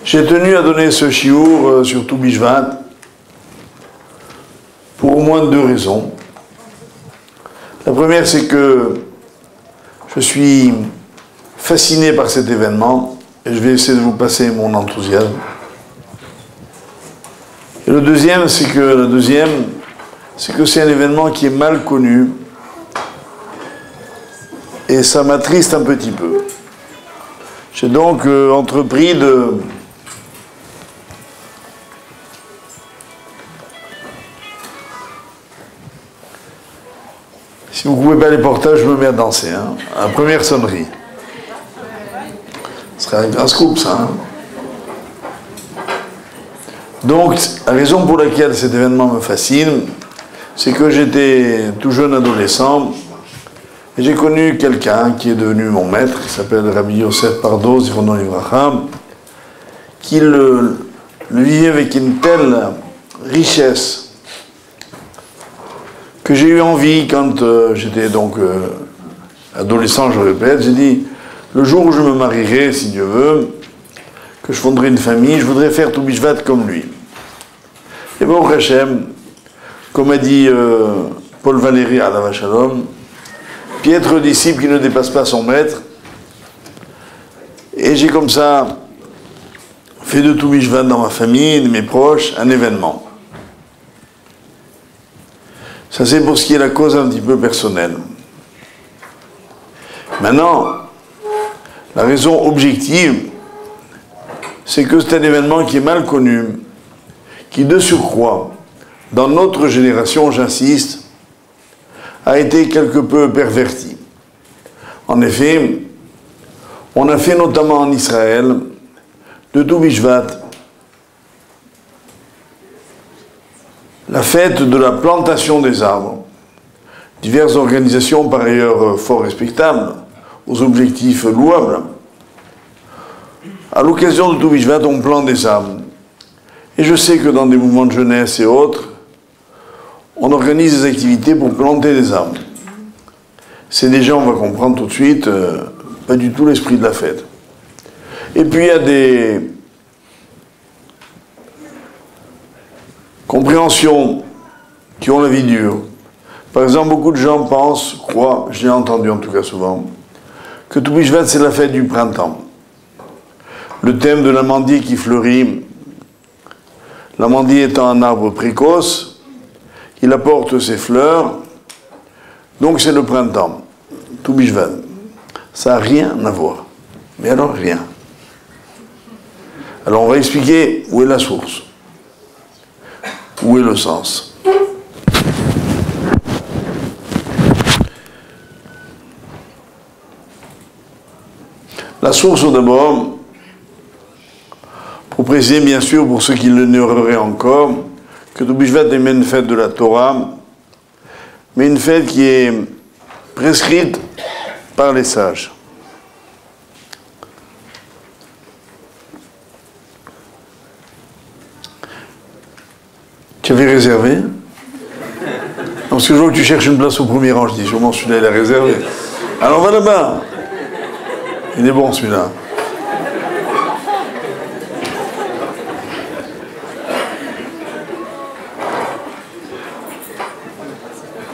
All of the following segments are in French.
J'ai tenu à donner ce chiour sur Toubou Bishvat pour au moins deux raisons. La première, c'est que je suis fasciné par cet événement et je vais essayer de vous passer mon enthousiasme. Et le deuxième, c'est que c'est un événement qui est mal connu et ça m'attriste un petit peu. J'ai donc entrepris de si vous ne pouvez pas les portages, je me mets à danser. Hein. À la première sonnerie. Ce serait un grand scoop, ça. Hein. Donc, la raison pour laquelle cet événement me fascine, c'est que j'étais tout jeune adolescent et j'ai connu quelqu'un qui est devenu mon maître, qui s'appelle Rabbi Yosef Pardo, Zichrono Livracha, qui le vivait avec une telle richesse que j'ai eu envie, quand j'étais donc adolescent, je répète, j'ai dit, le jour où je me marierai, si Dieu veut, que je fonderai une famille, je voudrais faire Toubou Bishvat comme lui. Et bon, Hachem, comme a dit Paul Valéry à la Vachalom, piètre disciple qui ne dépasse pas son maître. Et j'ai comme ça fait de Toubou Bishvat dans ma famille, de mes proches, un événement. Ça, c'est pour ce qui est la cause un petit peu personnelle. Maintenant, la raison objective, c'est que c'est un événement qui est mal connu, qui de surcroît, dans notre génération, j'insiste, a été quelque peu perverti. En effet, on a fait notamment en Israël, de Toubou Bishvat, la fête de la plantation des arbres. Diverses organisations, par ailleurs fort respectables, aux objectifs louables. À l'occasion de Toubou Bishvat, on plante des arbres. Et je sais que dans des mouvements de jeunesse et autres, on organise des activités pour planter des arbres. C'est déjà, on va comprendre tout de suite, pas du tout l'esprit de la fête. Et puis il y a des compréhensions qui ont la vie dure. Par exemple, beaucoup de gens pensent, croient, je l'ai entendu en tout cas souvent, que Toubou Bishvat c'est la fête du printemps. Le thème de l'amandier qui fleurit, l'amandier étant un arbre précoce, il apporte ses fleurs, donc c'est le printemps. Toubou Bishvat. Ça n'a rien à voir. Mais alors rien. Alors on va expliquer où est la source. Où est le sens? La source d'abord, pour préciser bien sûr pour ceux qui l'ignoreraient encore, que Toubou Bishvat est une fête de la Torah, mais une fête qui est prescrite par les sages. Tu avais réservé? Non, parce que je vois que tu cherches une place au premier rang, je dis sûrement celui-là il est réservé. Alors va là-bas. Il est bon celui-là.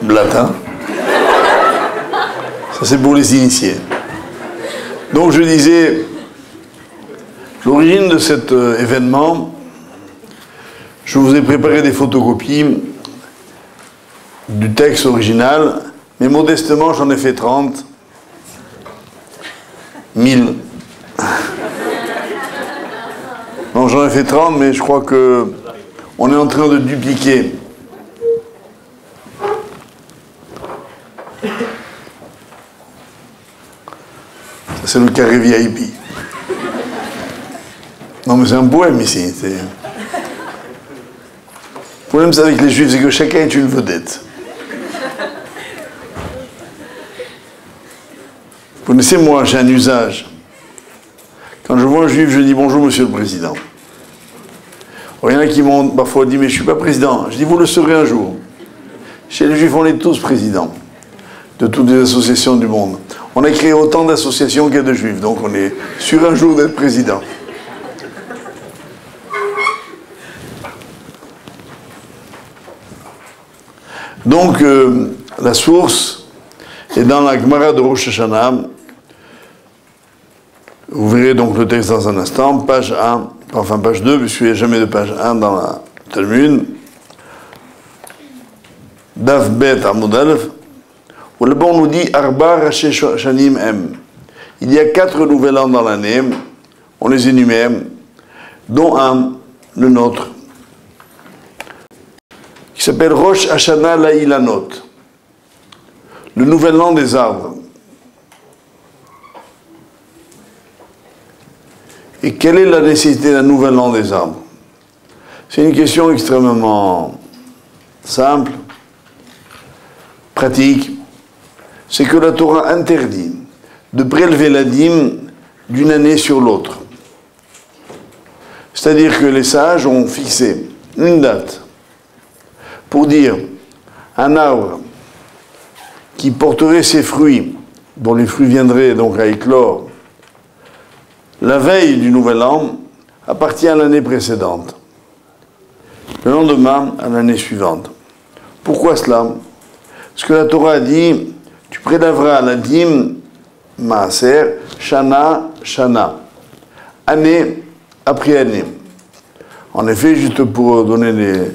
Blatin. Ça c'est pour les initiés. Donc je disais, l'origine de cet événement, je vous ai préparé des photocopies du texte original, mais modestement j'en ai fait 30 000. Non, j'en ai fait 30, mais je crois que on est en train de dupliquer. C'est le carré VIP. Non, mais c'est un poème ici. Le problème c'est avec les juifs, c'est que chacun est une vedette. Vous connaissez, moi, j'ai un usage. Quand je vois un juif, je dis bonjour, monsieur le président. Il y en a qui m'ont parfois dit, mais je ne suis pas président. Je dis, vous le serez un jour. Chez les juifs, on est tous présidents de toutes les associations du monde. On a créé autant d'associations qu'il y a de juifs, donc on est sûr un jour d'être président. Donc, la source est dans la Gemara de Rosh Hashanah. Vous verrez donc le texte dans un instant, page 1, enfin page 2, puisqu'il n'y a jamais de page 1 dans la Talmud. Daf Bet Amud Aleph, où là-bas on nous dit Arba Rashi Shanim M. Il y a 4 nouvel an dans l'année, on les énumère, dont un, le nôtre, qui s'appelle Rosh Hashanah La'ilanot, le nouvel an des arbres. Et quelle est la nécessité d'un nouvel an des arbres? C'est une question extrêmement simple, pratique. C'est que la Torah interdit de prélever la dîme d'une année sur l'autre. C'est-à-dire que les sages ont fixé une date pour dire un arbre qui porterait ses fruits, dont les fruits viendraient donc à éclore la veille du nouvel an, appartient à l'année précédente. Le lendemain, à l'année suivante. Pourquoi cela? Parce que la Torah a dit, tu prélèveras la dîme maaser, shana, shana, année après année. En effet, juste pour donner le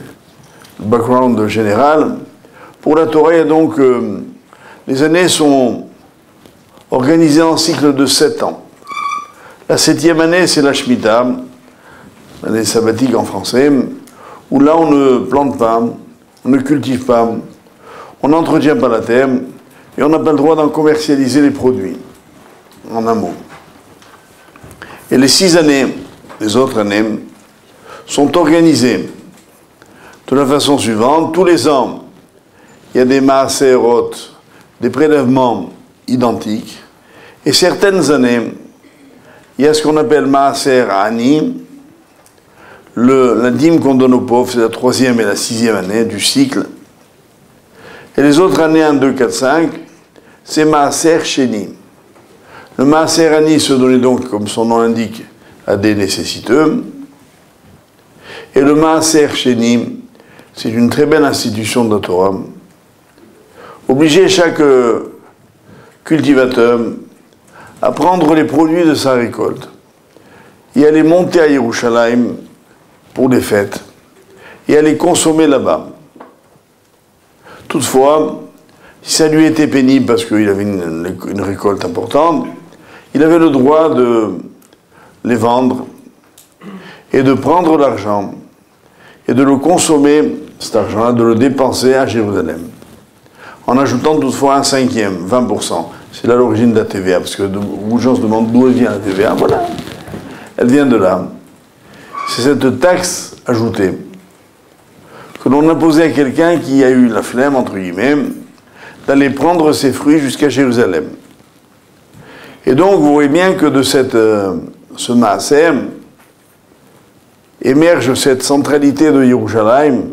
background général, pour la Torah, il y a donc, les années sont organisées en cycle de 7 ans. La 7e année, c'est la Shemitah, l'année sabbatique en français, où là on ne plante pas, on ne cultive pas, on n'entretient pas la terre, et on n'a pas le droit d'en commercialiser les produits, en un mot. Et les 6 années, les autres années, sont organisées de la façon suivante. Tous les ans, il y a des maaserot, des prélèvements identiques, et certaines années, il y a ce qu'on appelle maaser ani, la dîme qu'on donne aux pauvres, c'est la 3e et la 6e année du cycle. Et les autres années 1, 2, 4, 5, c'est maaser sheni. Le maaser ani se donnait donc, comme son nom l'indique, à des nécessiteux. Et le maaser sheni, c'est une très belle institution de la Torah. Obliger chaque cultivateur à prendre les produits de sa récolte et à les monter à Yerushalayim pour des fêtes et à les consommer là-bas. Toutefois, si ça lui était pénible parce qu'il avait une récolte importante, il avait le droit de les vendre et de prendre l'argent et de le consommer, cet argent-là, de le dépenser à Jérusalem, en ajoutant toutefois un 5e, 20%. C'est là l'origine de la TVA, parce que beaucoup de gens se demandent d'où elle vient la TVA. Voilà, elle vient de là. C'est cette taxe ajoutée que l'on a posée à quelqu'un qui a eu la flemme, entre guillemets, d'aller prendre ses fruits jusqu'à Jérusalem. Et donc, vous voyez bien que de ce maaser émerge cette centralité de Yerushalayim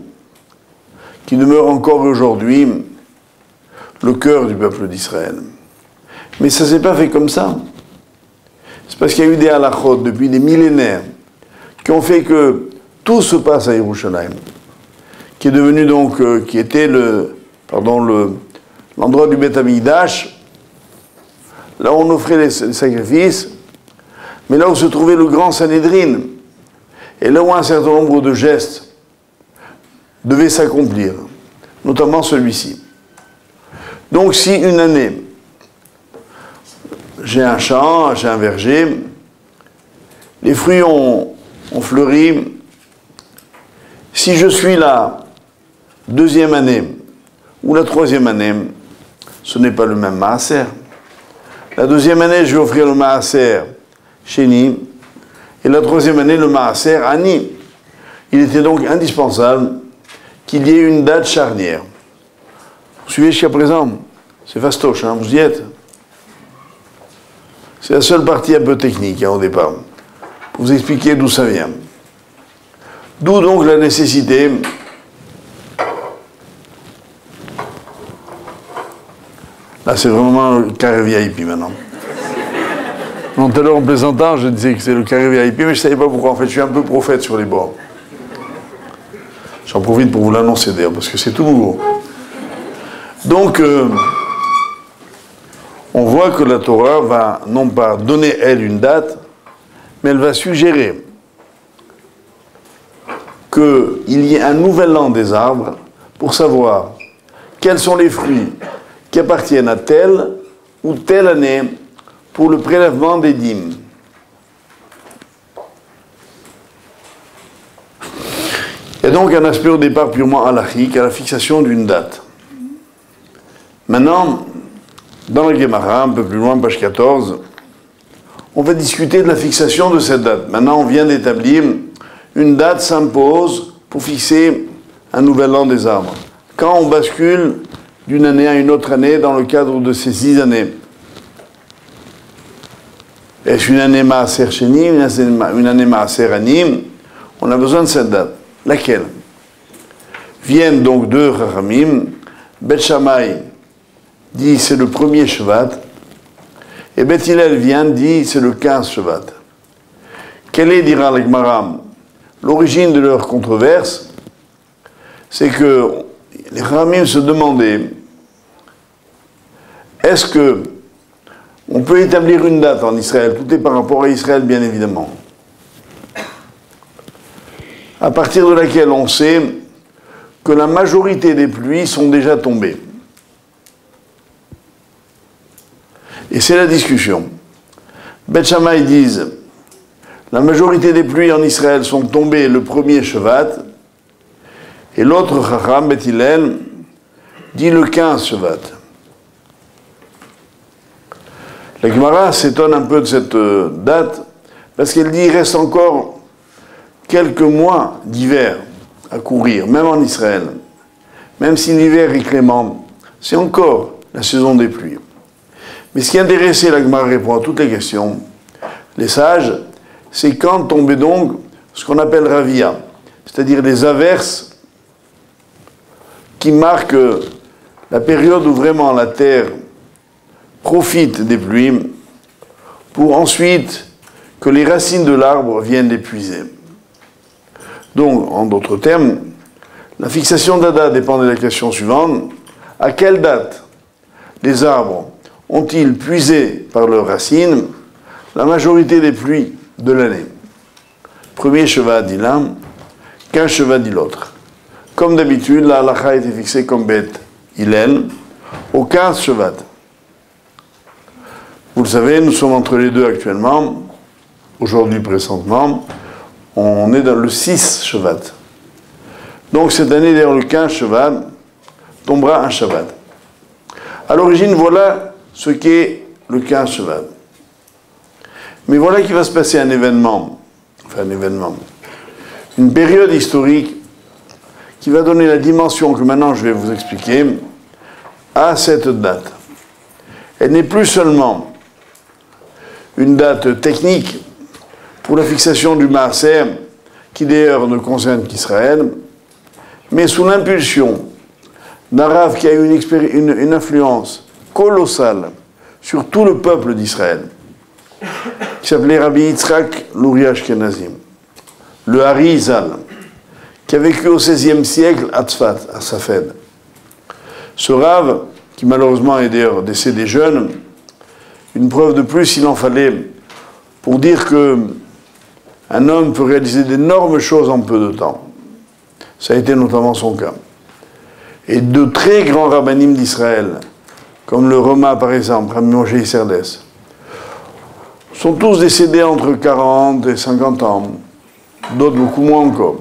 qui demeure encore aujourd'hui le cœur du peuple d'Israël. Mais ça ne s'est pas fait comme ça. C'est parce qu'il y a eu des halachot depuis des millénaires qui ont fait que tout se passe à Yerushalayim, qui est devenu donc, qui était l'endroit du Beth Amikdash, là où on offrait les sacrifices, mais là où se trouvait le grand Sanhédrin, et là où un certain nombre de gestes devaient s'accomplir, notamment celui-ci. Donc si une année, j'ai un champ, j'ai un verger, les fruits ont fleuri, si je suis la 2e année ou la 3e année, ce n'est pas le même maaser. La 2e année, je vais offrir le maaser sheni, et la 3e année, le maaser ani. Il était donc indispensable qu'il y ait une date charnière. Vous suivez jusqu'à présent? C'est fastoche, hein, vous y êtes? C'est la seule partie un peu technique, hein, au départ, pour vous expliquer d'où ça vient. D'où donc la nécessité là c'est vraiment le carré VIP maintenant. Non, tout à l'heure en plaisantant, je disais que c'est le carré VIP, mais je ne savais pas pourquoi. En fait, je suis un peu prophète sur les bords. J'en profite pour vous l'annoncer d'ailleurs, parce que c'est tout nouveau. Donc, on voit que la Torah va non pas donner, elle, une date, mais elle va suggérer qu'il y ait un nouvel an des arbres pour savoir quels sont les fruits qui appartiennent à telle ou telle année pour le prélèvement des dîmes. Il y a donc un aspect au départ purement halachique à la fixation d'une date. Maintenant, dans la Gemara, un peu plus loin, page 14, on va discuter de la fixation de cette date. Maintenant, on vient d'établir une date s'impose pour fixer un nouvel an des arbres. Quand on bascule d'une année à une autre année dans le cadre de ces 6 années. Est-ce une année Maaser Sheni, une année Maaser Ani? On a besoin de cette date. Laquelle? Viennent donc deux Chachamim. Bet Shammai dit c'est le premier Shvat, et Bet Hillel vient dit c'est le 15 Shvat. Quelle est, dira la Gemara, l'origine de leur controverse? C'est que les Chachamim se demandaient est-ce que on peut établir une date en Israël? Tout est par rapport à Israël, bien évidemment. À partir de laquelle on sait que la majorité des pluies sont déjà tombées. Et c'est la discussion. Bet Shammai disent la majorité des pluies en Israël sont tombées le premier Shvat, et l'autre Chacham, Bet Hillel, dit le 15 Shvat. La Gemara s'étonne un peu de cette date, parce qu'elle dit qu'il reste encore quelques mois d'hiver à courir, même en Israël. Même si l'hiver est clément, c'est encore la saison des pluies. Mais ce qui intéressait, la Gemara répond à toutes les questions, les sages, c'est quand tombait donc ce qu'on appelle Ravia, c'est-à-dire les averses qui marquent la période où vraiment la terre profite des pluies pour ensuite que les racines de l'arbre viennent l'épuiser. Donc, en d'autres termes, la fixation de la date dépend de la question suivante. À quelle date les arbres ont-ils puisé par leurs racines la majorité des pluies de l'année? Premier Shvat dit l'un, 15 Shvat dit l'autre. Comme d'habitude, la halakha a été fixée comme Bet Hillel au 15 Shvat. Vous le savez, nous sommes entre les deux actuellement. Aujourd'hui, présentement, on est dans le 6 Shvat. Donc cette année, d'ailleurs, le 15 Shvat tombera un Shabbat. À l'origine, voilà ce qu'est le 15 Shvat. Mais voilà qu'il va se passer un événement, une période historique qui va donner la dimension que maintenant je vais vous expliquer à cette date. Elle n'est plus seulement une date technique pour la fixation du Maaser, qui d'ailleurs ne concerne qu'Israël, mais sous l'impulsion d'un Rav qui a eu une influence colossale sur tout le peuple d'Israël, qui s'appelait Rabbi Yitzhak Luri Ashkenazi, le Hari Zal, qui a vécu au XVIe siècle à Tzfat, à Safed. Ce Rav, qui malheureusement est d'ailleurs décédé jeune, une preuve de plus, il en fallait pour dire que un homme peut réaliser d'énormes choses en peu de temps. Ça a été notamment son cas. Et de très grands rabbinim d'Israël, comme le Rama par exemple, Rabbi Moshe Serdes, sont tous décédés entre 40 et 50 ans, d'autres beaucoup moins encore.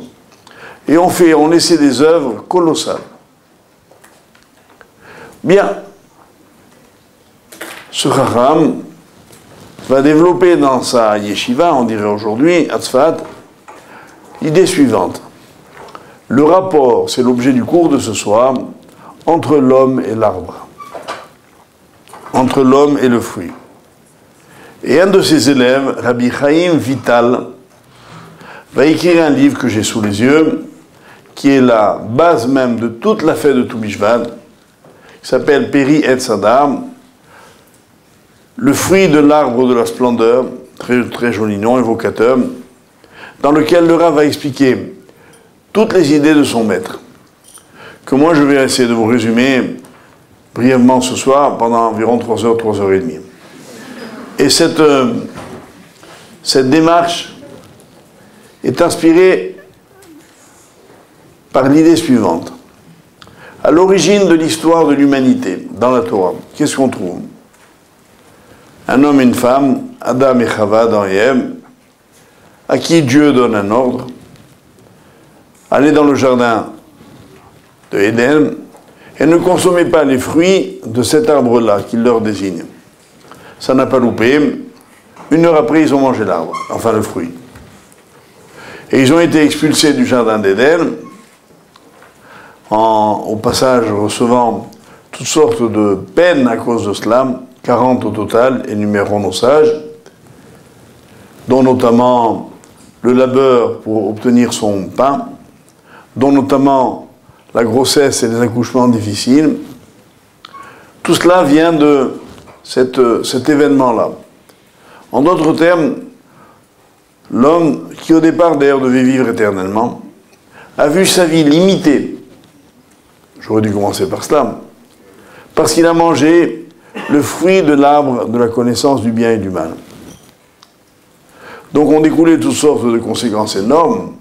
Et on essaie des œuvres colossales. Bien, ce Chacham va développer dans sa yeshiva, on dirait aujourd'hui, à Tzfat, l'idée suivante. Le rapport, c'est l'objet du cours de ce soir, entre l'homme et l'arbre, entre l'homme et le fruit. Et un de ses élèves, Rabbi Chaim Vital, va écrire un livre que j'ai sous les yeux, qui est la base même de toute la fête de Tou Bishvat, qui s'appelle Peri Etz Hadar, le fruit de l'arbre de la splendeur, très, très joli nom, évocateur, dans lequel le Rav va expliquer toutes les idées de son maître, que moi je vais essayer de vous résumer brièvement ce soir pendant environ 3 heures, 3 heures et demie. Et cette démarche est inspirée par l'idée suivante. À l'origine de l'histoire de l'humanité, dans la Torah, qu'est-ce qu'on trouve? Un homme et une femme, Adam et Chava dans Ève, à qui Dieu donne un ordre, allez dans le jardin de Éden et ne consommez pas les fruits de cet arbre-là qu'il leur désigne. Ça n'a pas loupé. 1 heure après, ils ont mangé l'arbre, enfin le fruit. Et ils ont été expulsés du jardin d'Éden, au passage recevant toutes sortes de peines à cause de cela, 40 au total, énumérons nos sages, dont notamment le labeur pour obtenir son pain, dont notamment la grossesse et les accouchements difficiles. Tout cela vient de cet événement-là. En d'autres termes, l'homme, qui au départ d'ailleurs devait vivre éternellement, a vu sa vie limitée, j'aurais dû commencer par cela, parce qu'il a mangé le fruit de l'arbre de la connaissance du bien et du mal. Donc on découlait toutes sortes de conséquences énormes.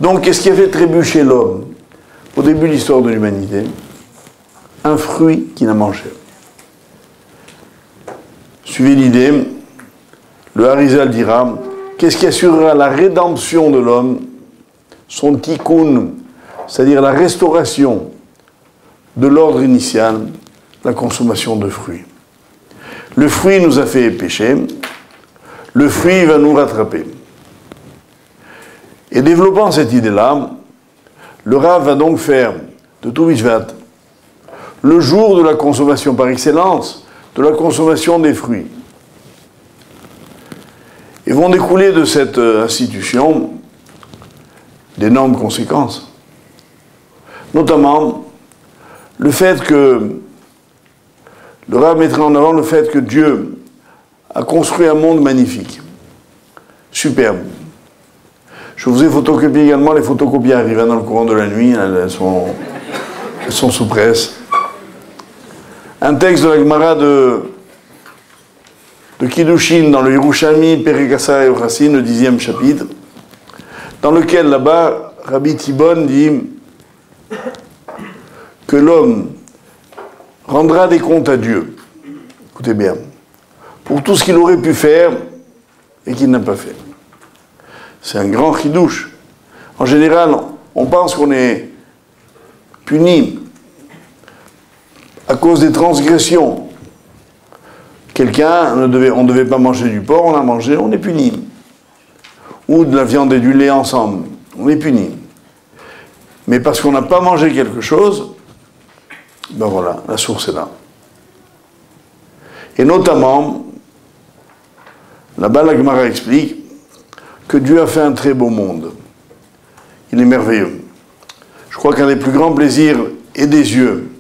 Donc qu'est-ce qui a fait trébucher l'homme au début de l'histoire de l'humanité? Un fruit qu'il a mangé. Suivez l'idée, le Harizal dira, qu'est-ce qui assurera la rédemption de l'homme, son tikkun, c'est-à-dire la restauration de l'ordre initial, la consommation de fruits. Le fruit nous a fait pécher, le fruit va nous rattraper. Et développant cette idée-là, le Rav va donc faire de Tu B'Shvat le jour de la consommation par excellence, de la consommation des fruits. Et vont découler de cette institution d'énormes conséquences. Notamment le fait que le Rav mettrait en avant le fait que Dieu a construit un monde magnifique, superbe. Je vous ai photocopié également, les photocopies arrivent dans le courant de la nuit, elles sont sous presse. Un texte de la Gemara de Kiddushin dans le Yerushalmi, Perek et Ochassin, le 10e chapitre, dans lequel là-bas, Rabbi Tibon dit que l'homme rendra des comptes à Dieu, écoutez bien, pour tout ce qu'il aurait pu faire et qu'il n'a pas fait. C'est un grand chidouche. En général, on pense qu'on est puni à cause des transgressions. On ne devait pas manger du porc, on l'a mangé, on est puni. Ou de la viande et du lait ensemble, on est puni. Mais parce qu'on n'a pas mangé quelque chose, ben voilà, la source est là. Et notamment, là-bas la Gemara explique que Dieu a fait un très beau monde. Il est merveilleux. Je crois qu'un des plus grands plaisirs et des yeux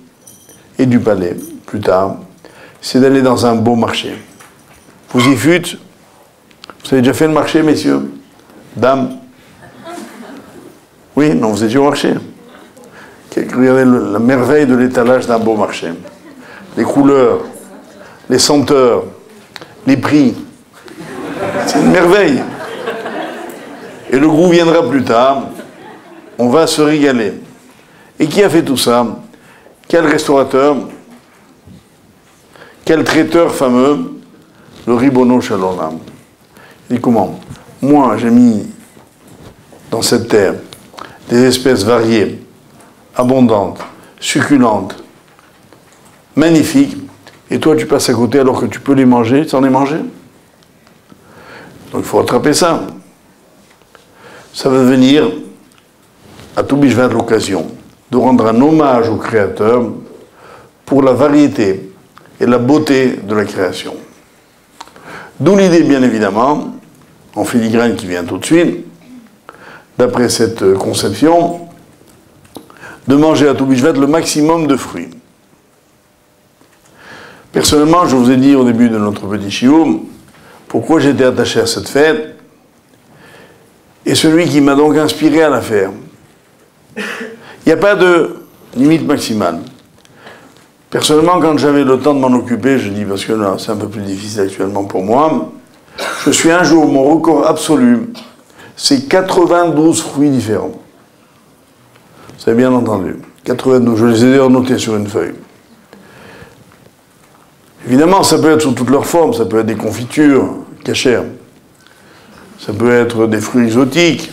et du palais, plus tard, c'est d'aller dans un beau marché. Vous y fûtes? Vous avez déjà fait le marché, messieurs? Dames? Oui, non, vous étiez au marché. Regardez la merveille de l'étalage d'un beau marché. Les couleurs, les senteurs, les prix. C'est une merveille. Et le goût viendra plus tard. On va se régaler. Et qui a fait tout ça? Quel restaurateur? Quel traiteur fameux? Le Ribono Shalom. Il dit comment? Moi, j'ai mis dans cette terre des espèces variées, abondantes, succulentes, magnifiques, et toi tu passes à côté alors que tu peux les manger, tu en es mangé? Donc il faut rattraper ça. Ça va devenir, à Tu B'Shvat, l'occasion de rendre un hommage au Créateur pour la variété et la beauté de la création. D'où l'idée, bien évidemment, en filigrane qui vient tout de suite, d'après cette conception, de manger à Tu B'Shvat le maximum de fruits. Personnellement, je vous ai dit au début de notre petit shiur pourquoi j'étais attaché à cette fête, et celui qui m'a donc inspiré à la faire. Il n'y a pas de limite maximale. Personnellement, quand j'avais le temps de m'en occuper, je dis, parce que là, c'est un peu plus difficile actuellement pour moi, je suis un jour, mon record absolu, c'est 92 fruits différents. Vous avez bien entendu. 92, je les ai d'ailleurs notés sur une feuille. Évidemment, ça peut être sous toutes leurs formes, ça peut être des confitures cachères, ça peut être des fruits exotiques,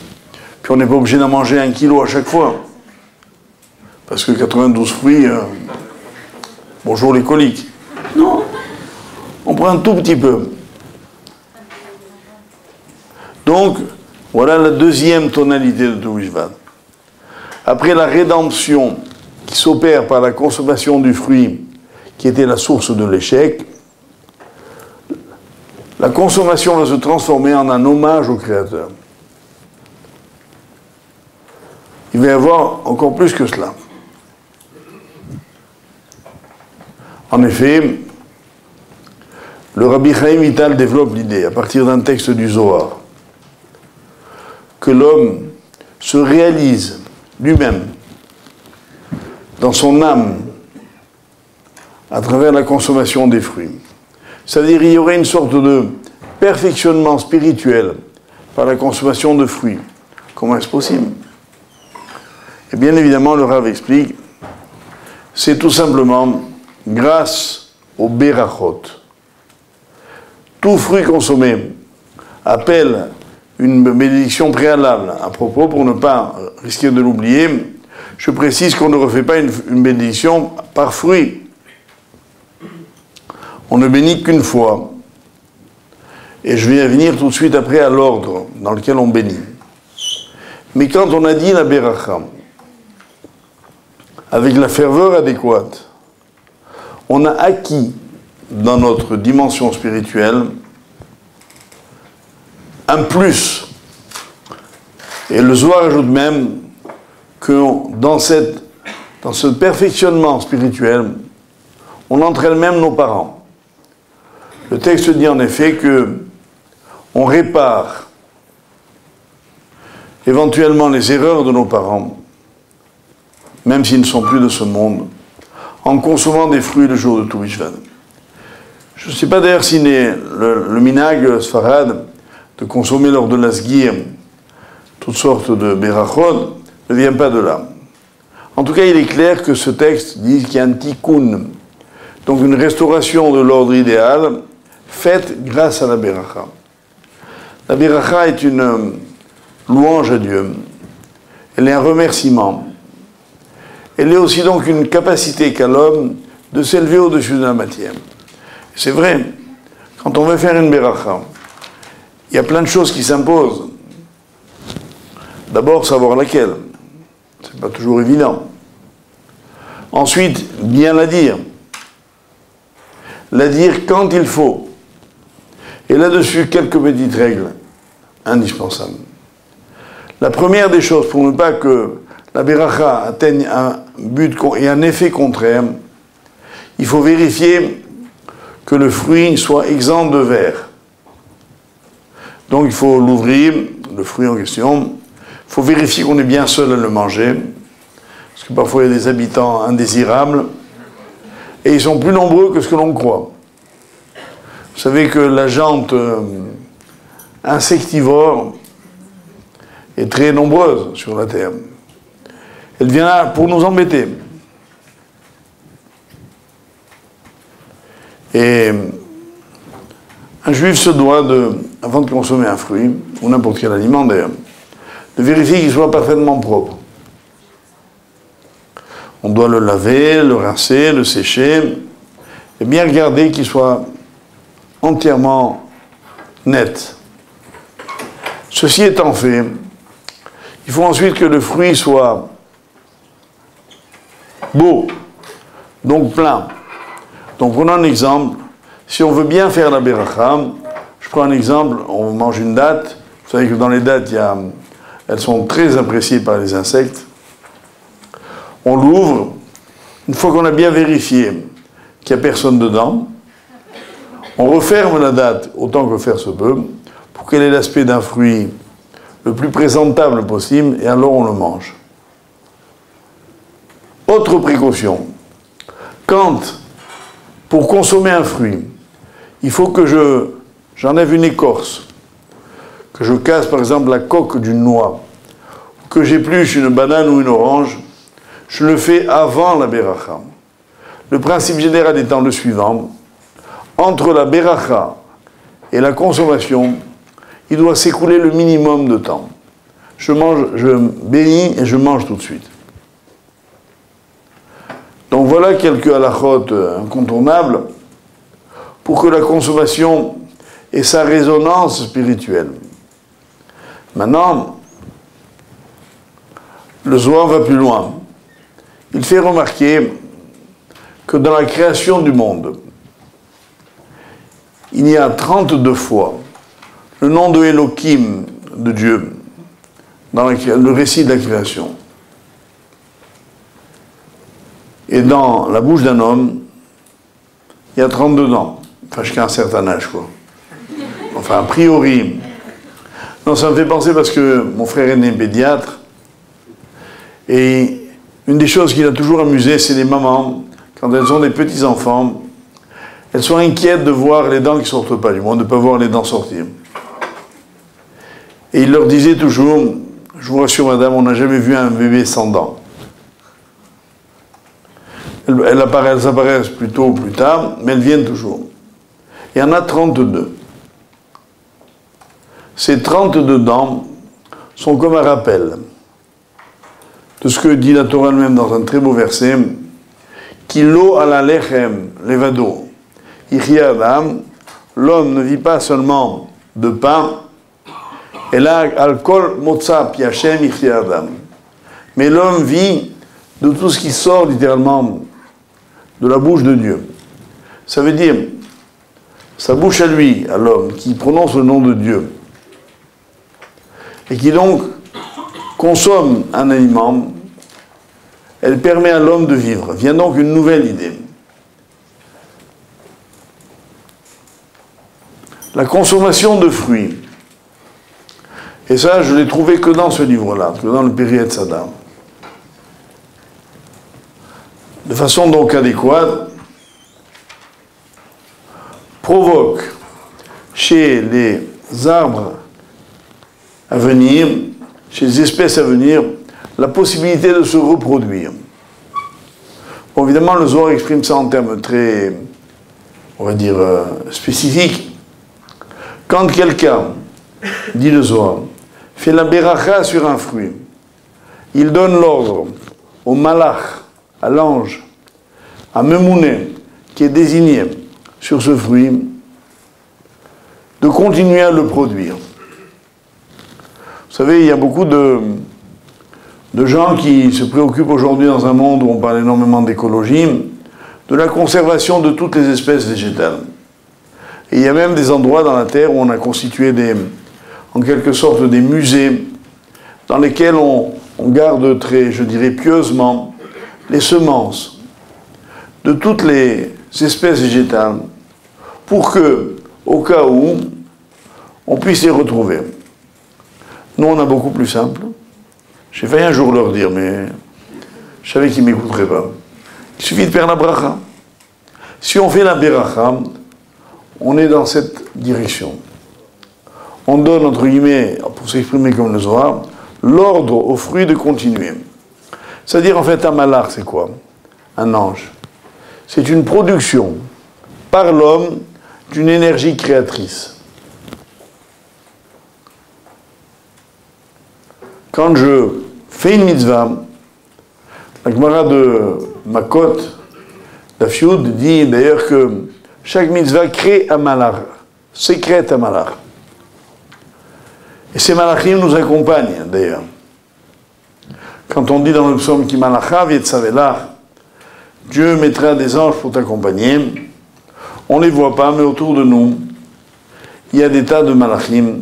puis on n'est pas obligé d'en manger 1 kilo à chaque fois. Parce que 92 fruits, bonjour les coliques. Non, on prend un tout petit peu. Donc, voilà la deuxième tonalité de Tohu Mishvat. Après la rédemption qui s'opère par la consommation du fruit qui était la source de l'échec, la consommation va se transformer en un hommage au Créateur. Il va y avoir encore plus que cela. En effet, le Rabbi Chaim Vital développe l'idée, à partir d'un texte du Zohar, que l'homme se réalise lui-même dans son âme à travers la consommation des fruits. C'est-à-dire qu'il y aurait une sorte de perfectionnement spirituel par la consommation de fruits. Comment est-ce possible? Et bien évidemment, le Rav explique, c'est tout simplement grâce au berachot. Tout fruit consommé appelle une bénédiction préalable. À propos, pour ne pas risquer de l'oublier, je précise qu'on ne refait pas une bénédiction par fruit. On ne bénit qu'une fois. Et je vais venir tout de suite après à l'ordre dans lequel on bénit. Mais quand on a dit la beracha, avec la ferveur adéquate, on a acquis dans notre dimension spirituelle un plus. Et le Zohar ajoute même que dans ce perfectionnement spirituel, on entraîne même nos parents. Le texte dit en effet que on répare éventuellement les erreurs de nos parents, même s'ils ne sont plus de ce monde, en consommant des fruits le jour de Tohu Mishvat. Je ne sais pas d'ailleurs si le minhag sfarad de consommer lors de la sgir toutes sortes de berachot ne vient pas de là. En tout cas, il est clair que ce texte dit qu'il y a un tikkun, donc une restauration de l'ordre idéal, faite grâce à la beracha. La beracha est une louange à Dieu. Elle est un remerciement. Elle est aussi donc une capacité qu'a l'homme de s'élever au-dessus de la matière. C'est vrai, quand on veut faire une beracha, il y a plein de choses qui s'imposent. D'abord, savoir laquelle. C'est pas toujours évident. Ensuite, bien la dire. La dire quand il faut. Et là-dessus, quelques petites règles indispensables. La première des choses, pour ne pas que la beracha atteigne un but et un effet contraire, il faut vérifier que le fruit soit exempt de verre. Donc il faut l'ouvrir, le fruit en question. Il faut vérifier qu'on est bien seul à le manger, parce que parfois il y a des habitants indésirables, et ils sont plus nombreux que ce que l'on croit. Vous savez que la jante insectivore est très nombreuse sur la terre. Elle vient là pour nous embêter. Et un juif se doit, avant de consommer un fruit, ou n'importe quel aliment d'ailleurs, de vérifier qu'il soit parfaitement propre. On doit le laver, le rincer, le sécher, et bien regarder qu'il soit entièrement net. Ceci étant fait, il faut ensuite que le fruit soit beau, donc plein. Donc prenons un exemple. Si on veut bien faire la beracha, je prends un exemple, on mange une date. Vous savez que dans les dates, elles sont très appréciées par les insectes. On l'ouvre. Une fois qu'on a bien vérifié qu'il n'y a personne dedans, on referme la date autant que faire se peut pour qu'elle ait l'aspect d'un fruit le plus présentable possible, et alors on le mange. Autre précaution, quand, pour consommer un fruit, il faut que j'enlève une écorce, que je casse par exemple la coque d'une noix, que j'épluche une banane ou une orange, je le fais avant la beracha. Le principe général étant le suivant: entre la beracha et la consommation, il doit s'écouler le minimum de temps. Je bénis et je mange tout de suite. Donc voilà quelques halachot incontournables pour que la consommation ait sa résonance spirituelle. Maintenant, le Zohar va plus loin. Il fait remarquer que dans la création du monde, il y a 32 fois le nom de Elohim, de Dieu, dans le récit de la création. Et dans la bouche d'un homme, il y a 32 dents. Enfin, jusqu'à un certain âge, quoi. Enfin, a priori. Non, ça me fait penser parce que mon frère aîné est pédiatre. Et une des choses qui l'a toujours amusé, c'est les mamans, quand elles ont des petits-enfants, elles sont inquiètes de voir les dents qui ne sortent pas, du moins de ne pas voir les dents sortir. Et il leur disait toujours: je vous rassure madame, on n'a jamais vu un bébé sans dents. Elles apparaissent plutôt plus tard, mais elles viennent toujours. Il y en a 32. Ces 32 dents sont comme un rappel de ce que dit la Torah elle-même dans un très beau verset: Kilo ala lechem levado, ichya adam, l'homme ne vit pas seulement de pain, et là, al kol motza pi Hashem ichya adam, mais l'homme vit de tout ce qui sort littéralement de la bouche de Dieu. Ça veut dire, sa bouche à lui, à l'homme, qui prononce le nom de Dieu, et qui donc consomme un aliment, elle permet à l'homme de vivre. Vient donc une nouvelle idée. La consommation de fruits. Et ça, je l'ai trouvé que dans ce livre-là, que dans le Peri Etzada. De façon donc adéquate, provoque chez les arbres à venir, chez les espèces à venir, la possibilité de se reproduire. Bon, évidemment, le Zohar exprime ça en termes très, on va dire, spécifiques. Quand quelqu'un, dit le Zohar, fait la beracha sur un fruit, il donne l'ordre au malach, à l'ange, à Memouné, qui est désigné sur ce fruit, de continuer à le produire. Vous savez, il y a beaucoup de gens qui se préoccupent aujourd'hui dans un monde où on parle énormément d'écologie, de la conservation de toutes les espèces végétales. Et il y a même des endroits dans la Terre où on a constitué en quelque sorte des musées dans lesquels on garde très, je dirais, pieusement les semences de toutes les espèces végétales pour que, au cas où, on puisse les retrouver. Nous, on a beaucoup plus simple. J'ai failli un jour leur dire, mais je savais qu'ils ne m'écouteraient pas. Il suffit de faire la bracha. Si on fait la beracha, on est dans cette direction. On donne, entre guillemets, pour s'exprimer comme le Zohar, l'ordre aux fruits de continuer. C'est-à-dire, en fait, un malach, c'est quoi? Un ange. C'est une production par l'homme d'une énergie créatrice. Quand je fais une mitzvah, la Gemara de Makot, la Fioud, dit d'ailleurs que chaque mitzvah crée un malach, sécrète un malach. Et ces malachim nous accompagnent d'ailleurs. Quand on dit dans le psaume qui malacha vietzavelach, Dieu mettra des anges pour t'accompagner, on ne les voit pas, mais autour de nous, il y a des tas de malachim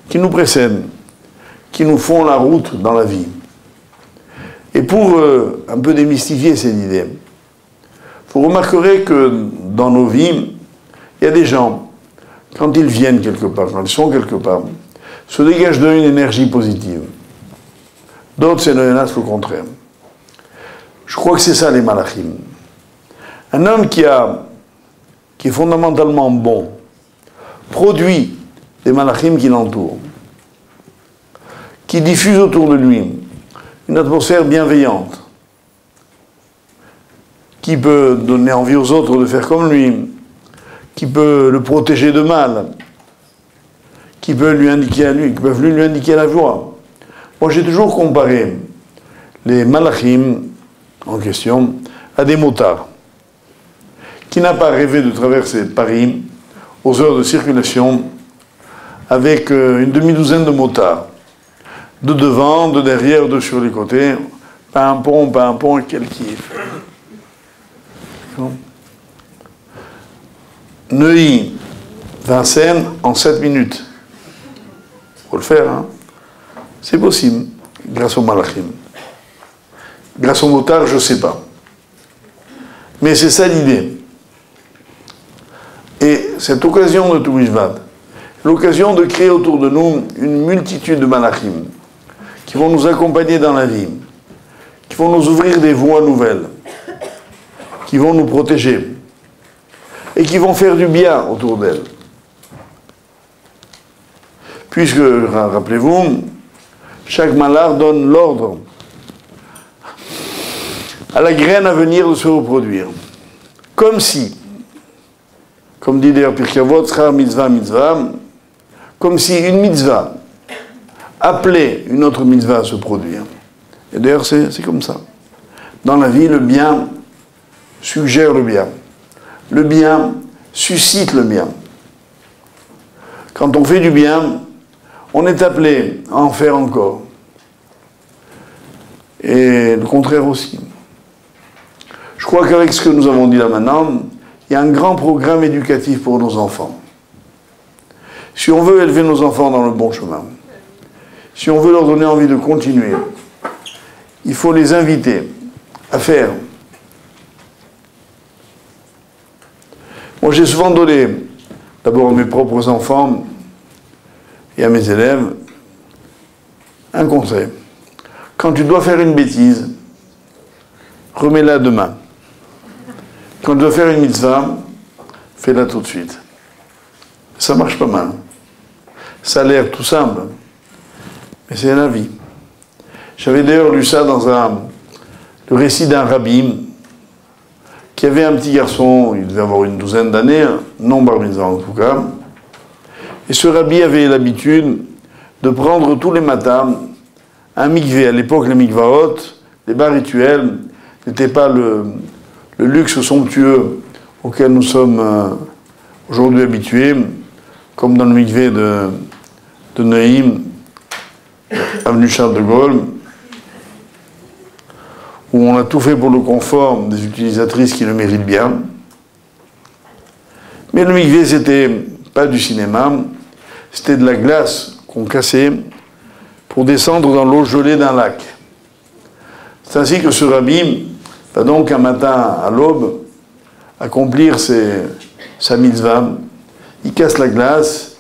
qui nous précèdent, qui nous font la route dans la vie. Et pour un peu démystifier cette idée, vous remarquerez que dans nos vies, il y a des gens, quand ils viennent quelque part, quand ils sont quelque part, se dégagent d'eux une énergie positive. D'autres, c'est le contraire. Je crois que c'est ça les malachim. Un homme qui est fondamentalement bon produit des malachim qui l'entourent, qui diffusent autour de lui une atmosphère bienveillante, qui peut donner envie aux autres de faire comme lui, qui peut le protéger de mal, qui peuvent lui indiquer la joie. Moi, j'ai toujours comparé les malachim en question à des motards. Qui n'a pas rêvé de traverser Paris aux heures de circulation avec une demi-douzaine de motards, de devant, de derrière, de sur les côtés, pas un pont, quel kiff. Neuilly, Vincennes en 7 minutes. Faut le faire, hein. C'est possible, grâce au malachim. Grâce au motard, je ne sais pas. Mais c'est ça l'idée. Et cette occasion de Toubishvat, l'occasion de créer autour de nous une multitude de malachim qui vont nous accompagner dans la vie, qui vont nous ouvrir des voies nouvelles, qui vont nous protéger et qui vont faire du bien autour d'elles. Puisque, rappelez-vous, chaque malheur donne l'ordre à la graine à venir de se reproduire. Comme si, comme dit d'ailleurs Pirkei Avot, Schar mitzvah mitzvah, comme si une mitzvah appelait une autre mitzvah à se produire. Et d'ailleurs, c'est comme ça. Dans la vie, le bien suggère le bien. Le bien suscite le bien. Quand on fait du bien, on est appelé à en faire encore. Et le contraire aussi. Je crois qu'avec ce que nous avons dit là maintenant, il y a un grand programme éducatif pour nos enfants. Si on veut élever nos enfants dans le bon chemin, si on veut leur donner envie de continuer, il faut les inviter à faire. Moi, j'ai souvent donné, d'abord à mes propres enfants et à mes élèves, un conseil. Quand tu dois faire une bêtise, remets-la demain. Quand tu dois faire une mitzvah, fais-la tout de suite. Ça marche pas mal. Ça a l'air tout simple, mais c'est la vie. J'avais d'ailleurs lu ça dans le récit d'un rabbi qui avait un petit garçon, il devait avoir une douzaine d'années, non bar mitzvah en tout cas, et ce rabbi avait l'habitude de prendre tous les matins un mikvé. À l'époque, les mikvaot, les bars rituels, n'étaient pas le luxe somptueux auquel nous sommes aujourd'hui habitués, comme dans le mikvé de Neuilly, avenue Charles de Gaulle, où on a tout fait pour le confort des utilisatrices qui le méritent bien. Mais le mikvé, c'était pas du cinéma, c'était de la glace qu'on cassait pour descendre dans l'eau gelée d'un lac. C'est ainsi que ce rabbi va donc un matin à l'aube accomplir sa mitzvah. Il casse la glace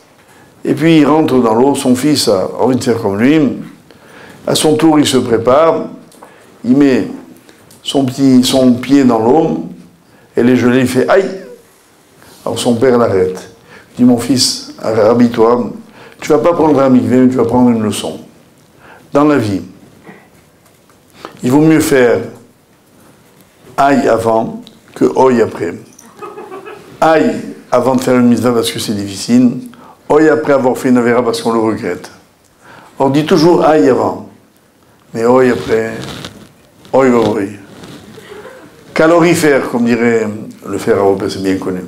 et puis il rentre dans l'eau. Son fils a envie de faire comme lui. À son tour, il se prépare. Il met son pied dans l'eau. Elle est gelée, il fait « Aïe !» Alors son père l'arrête. Il dit « Mon fils, habille-toi. Tu ne vas pas prendre un mikvé, mais tu vas prendre une leçon. Dans la vie, il vaut mieux faire aïe avant que oi après. Aïe avant de faire une mitzvah parce que c'est difficile, oi après avoir fait une avéra parce qu'on le regrette. On dit toujours aïe avant, mais oi après, oi oi. Calorifère, comme dirait le fer européen, c'est bien connu.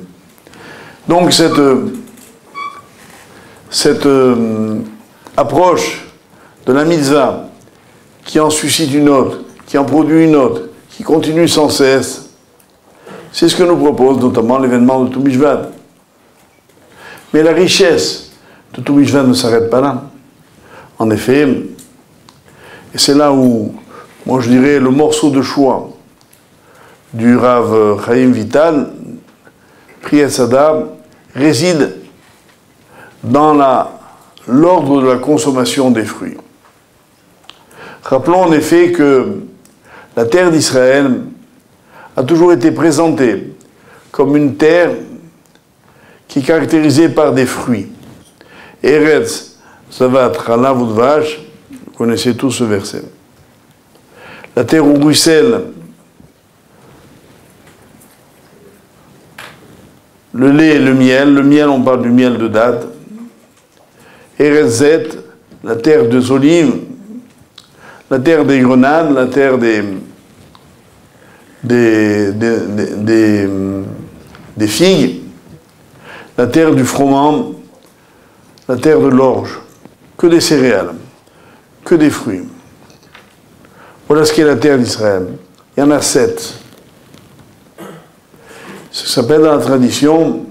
Donc cette approche de la mitzvah qui en suscite une autre, qui en produit une autre, qui continue sans cesse, c'est ce que nous propose notamment l'événement de Toubishvat. Mais la richesse de Toubishvat ne s'arrête pas là. En effet, et c'est là où, moi je dirais, le morceau de choix du Rav Chaim Vital, Pri Hatzada, réside dans l'ordre de la consommation des fruits. Rappelons en effet que la terre d'Israël a toujours été présentée comme une terre qui est caractérisée par des fruits. Eretz, Zavat, Chala, Voudvash, vous connaissez tous ce verset. La terre où ruisselle le lait et le miel, on parle du miel de date. Eretz Zet, la terre des olives, la terre des grenades, la terre des figues, la terre du froment, la terre de l'orge, que des céréales, que des fruits. Voilà ce qu'est la terre d'Israël. Il y en a 7. Ça s'appelle dans la tradition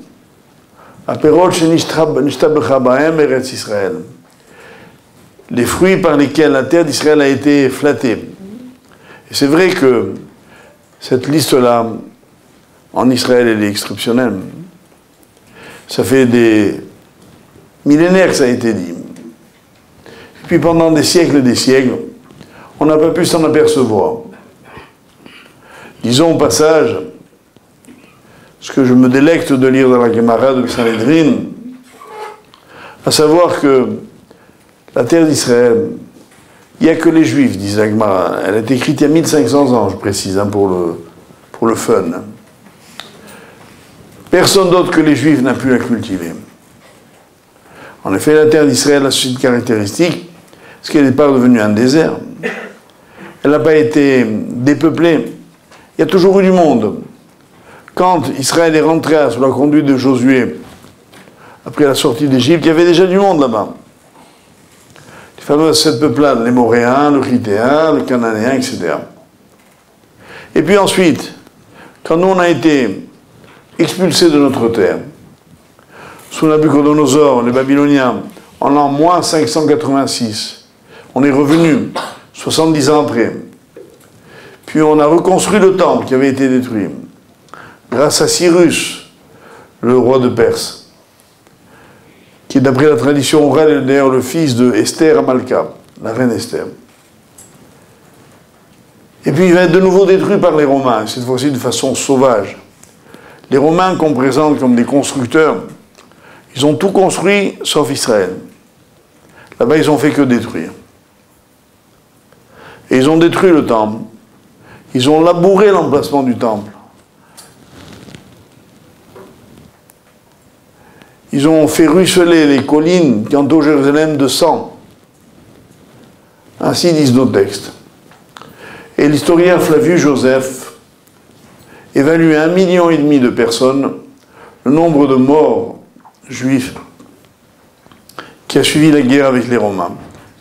Aperot Shenishtabcha Bahem Eretz Israël. Les fruits par lesquels la terre d'Israël a été flattée. Et c'est vrai que cette liste-là, en Israël, elle est exceptionnelle. Ça fait des millénaires que ça a été dit. Et puis pendant des siècles et des siècles, on n'a pas pu s'en apercevoir. Disons au passage, ce que je me délecte de lire dans la Gemara de Sanhedrin, à savoir que la terre d'Israël, il n'y a que les Juifs, disait la Gemara. Elle a été écrite il y a 1500 ans, je précise, pour le fun. Personne d'autre que les Juifs n'a pu la cultiver. En effet, la terre d'Israël a cette caractéristique, parce qu'elle n'est pas devenue un désert. Elle n'a pas été dépeuplée. Il y a toujours eu du monde. Quand Israël est rentré sous la conduite de Josué, après la sortie d'Égypte, il y avait déjà du monde là-bas. Les fameuses 7 peuplades, les Moréens, le Chittéen, le Cananéen, etc. Et puis ensuite, quand nous on a été expulsés de notre terre, sous Nabuchodonosor, les Babyloniens, en l'an moins 586, on est revenu 70 ans après. Puis on a reconstruit le temple qui avait été détruit, grâce à Cyrus, le roi de Perse, qui d'après la tradition orale est d'ailleurs le fils de Esther Amalka, la reine Esther. Et puis il va être de nouveau détruit par les Romains, cette fois-ci de façon sauvage. Les Romains qu'on présente comme des constructeurs, ils ont tout construit sauf Israël. Là-bas, ils n'ont fait que détruire. Et ils ont détruit le temple. Ils ont labouré l'emplacement du temple. Ils ont fait ruisseler les collines qui entourent Jérusalem de sang. Ainsi disent nos textes. Et l'historien Flavius Joseph évalue à 1,5 million de personnes le nombre de morts juifs qui a suivi la guerre avec les Romains.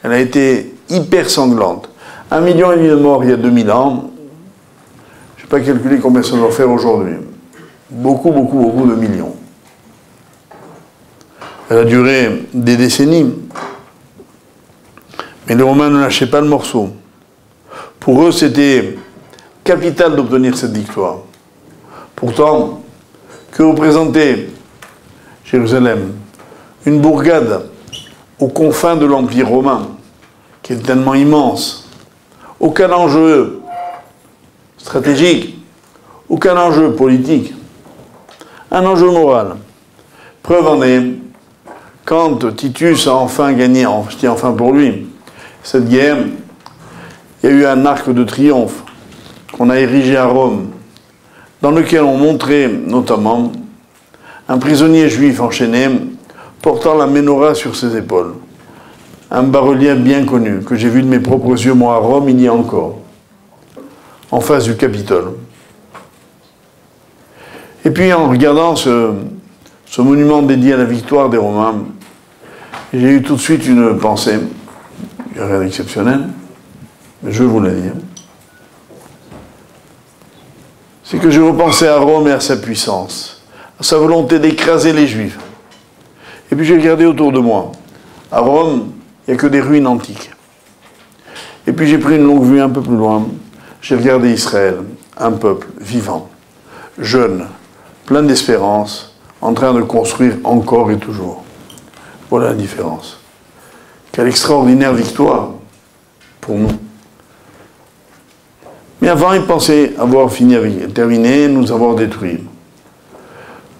Elle a été hyper sanglante. 1,5 million de morts il y a 2000 ans. Je n'ai pas calculé combien ça doit faire aujourd'hui. Beaucoup de millions. Elle a duré des décennies. Mais les Romains ne lâchaient pas le morceau. Pour eux, c'était capital d'obtenir cette victoire. Pourtant, que représentait Jérusalem? Une bourgade aux confins de l'Empire romain, qui est tellement immense. Aucun enjeu stratégique, aucun enjeu politique, un enjeu moral. Preuve en est, quand Titus a enfin gagné, je dis enfin pour lui, cette guerre, il y a eu un arc de triomphe qu'on a érigé à Rome, dans lequel on montrait notamment un prisonnier juif enchaîné portant la menorah sur ses épaules. Un bas-relief bien connu, que j'ai vu de mes propres yeux, moi, à Rome, il y a encore, en face du Capitole. Et puis, en regardant ce monument dédié à la victoire des Romains, j'ai eu tout de suite une pensée, rien d'exceptionnel, mais je vous la dire. C'est que je repensais à Rome et à sa puissance, à sa volonté d'écraser les Juifs. Et puis j'ai regardé autour de moi. À Rome, il n'y a que des ruines antiques. Et puis j'ai pris une longue vue un peu plus loin. J'ai regardé Israël, un peuple vivant, jeune, plein d'espérance, en train de construire encore et toujours. Voilà la différence. Quelle extraordinaire victoire pour nous. Mais avant, ils pensaient avoir terminé, nous avoir détruits.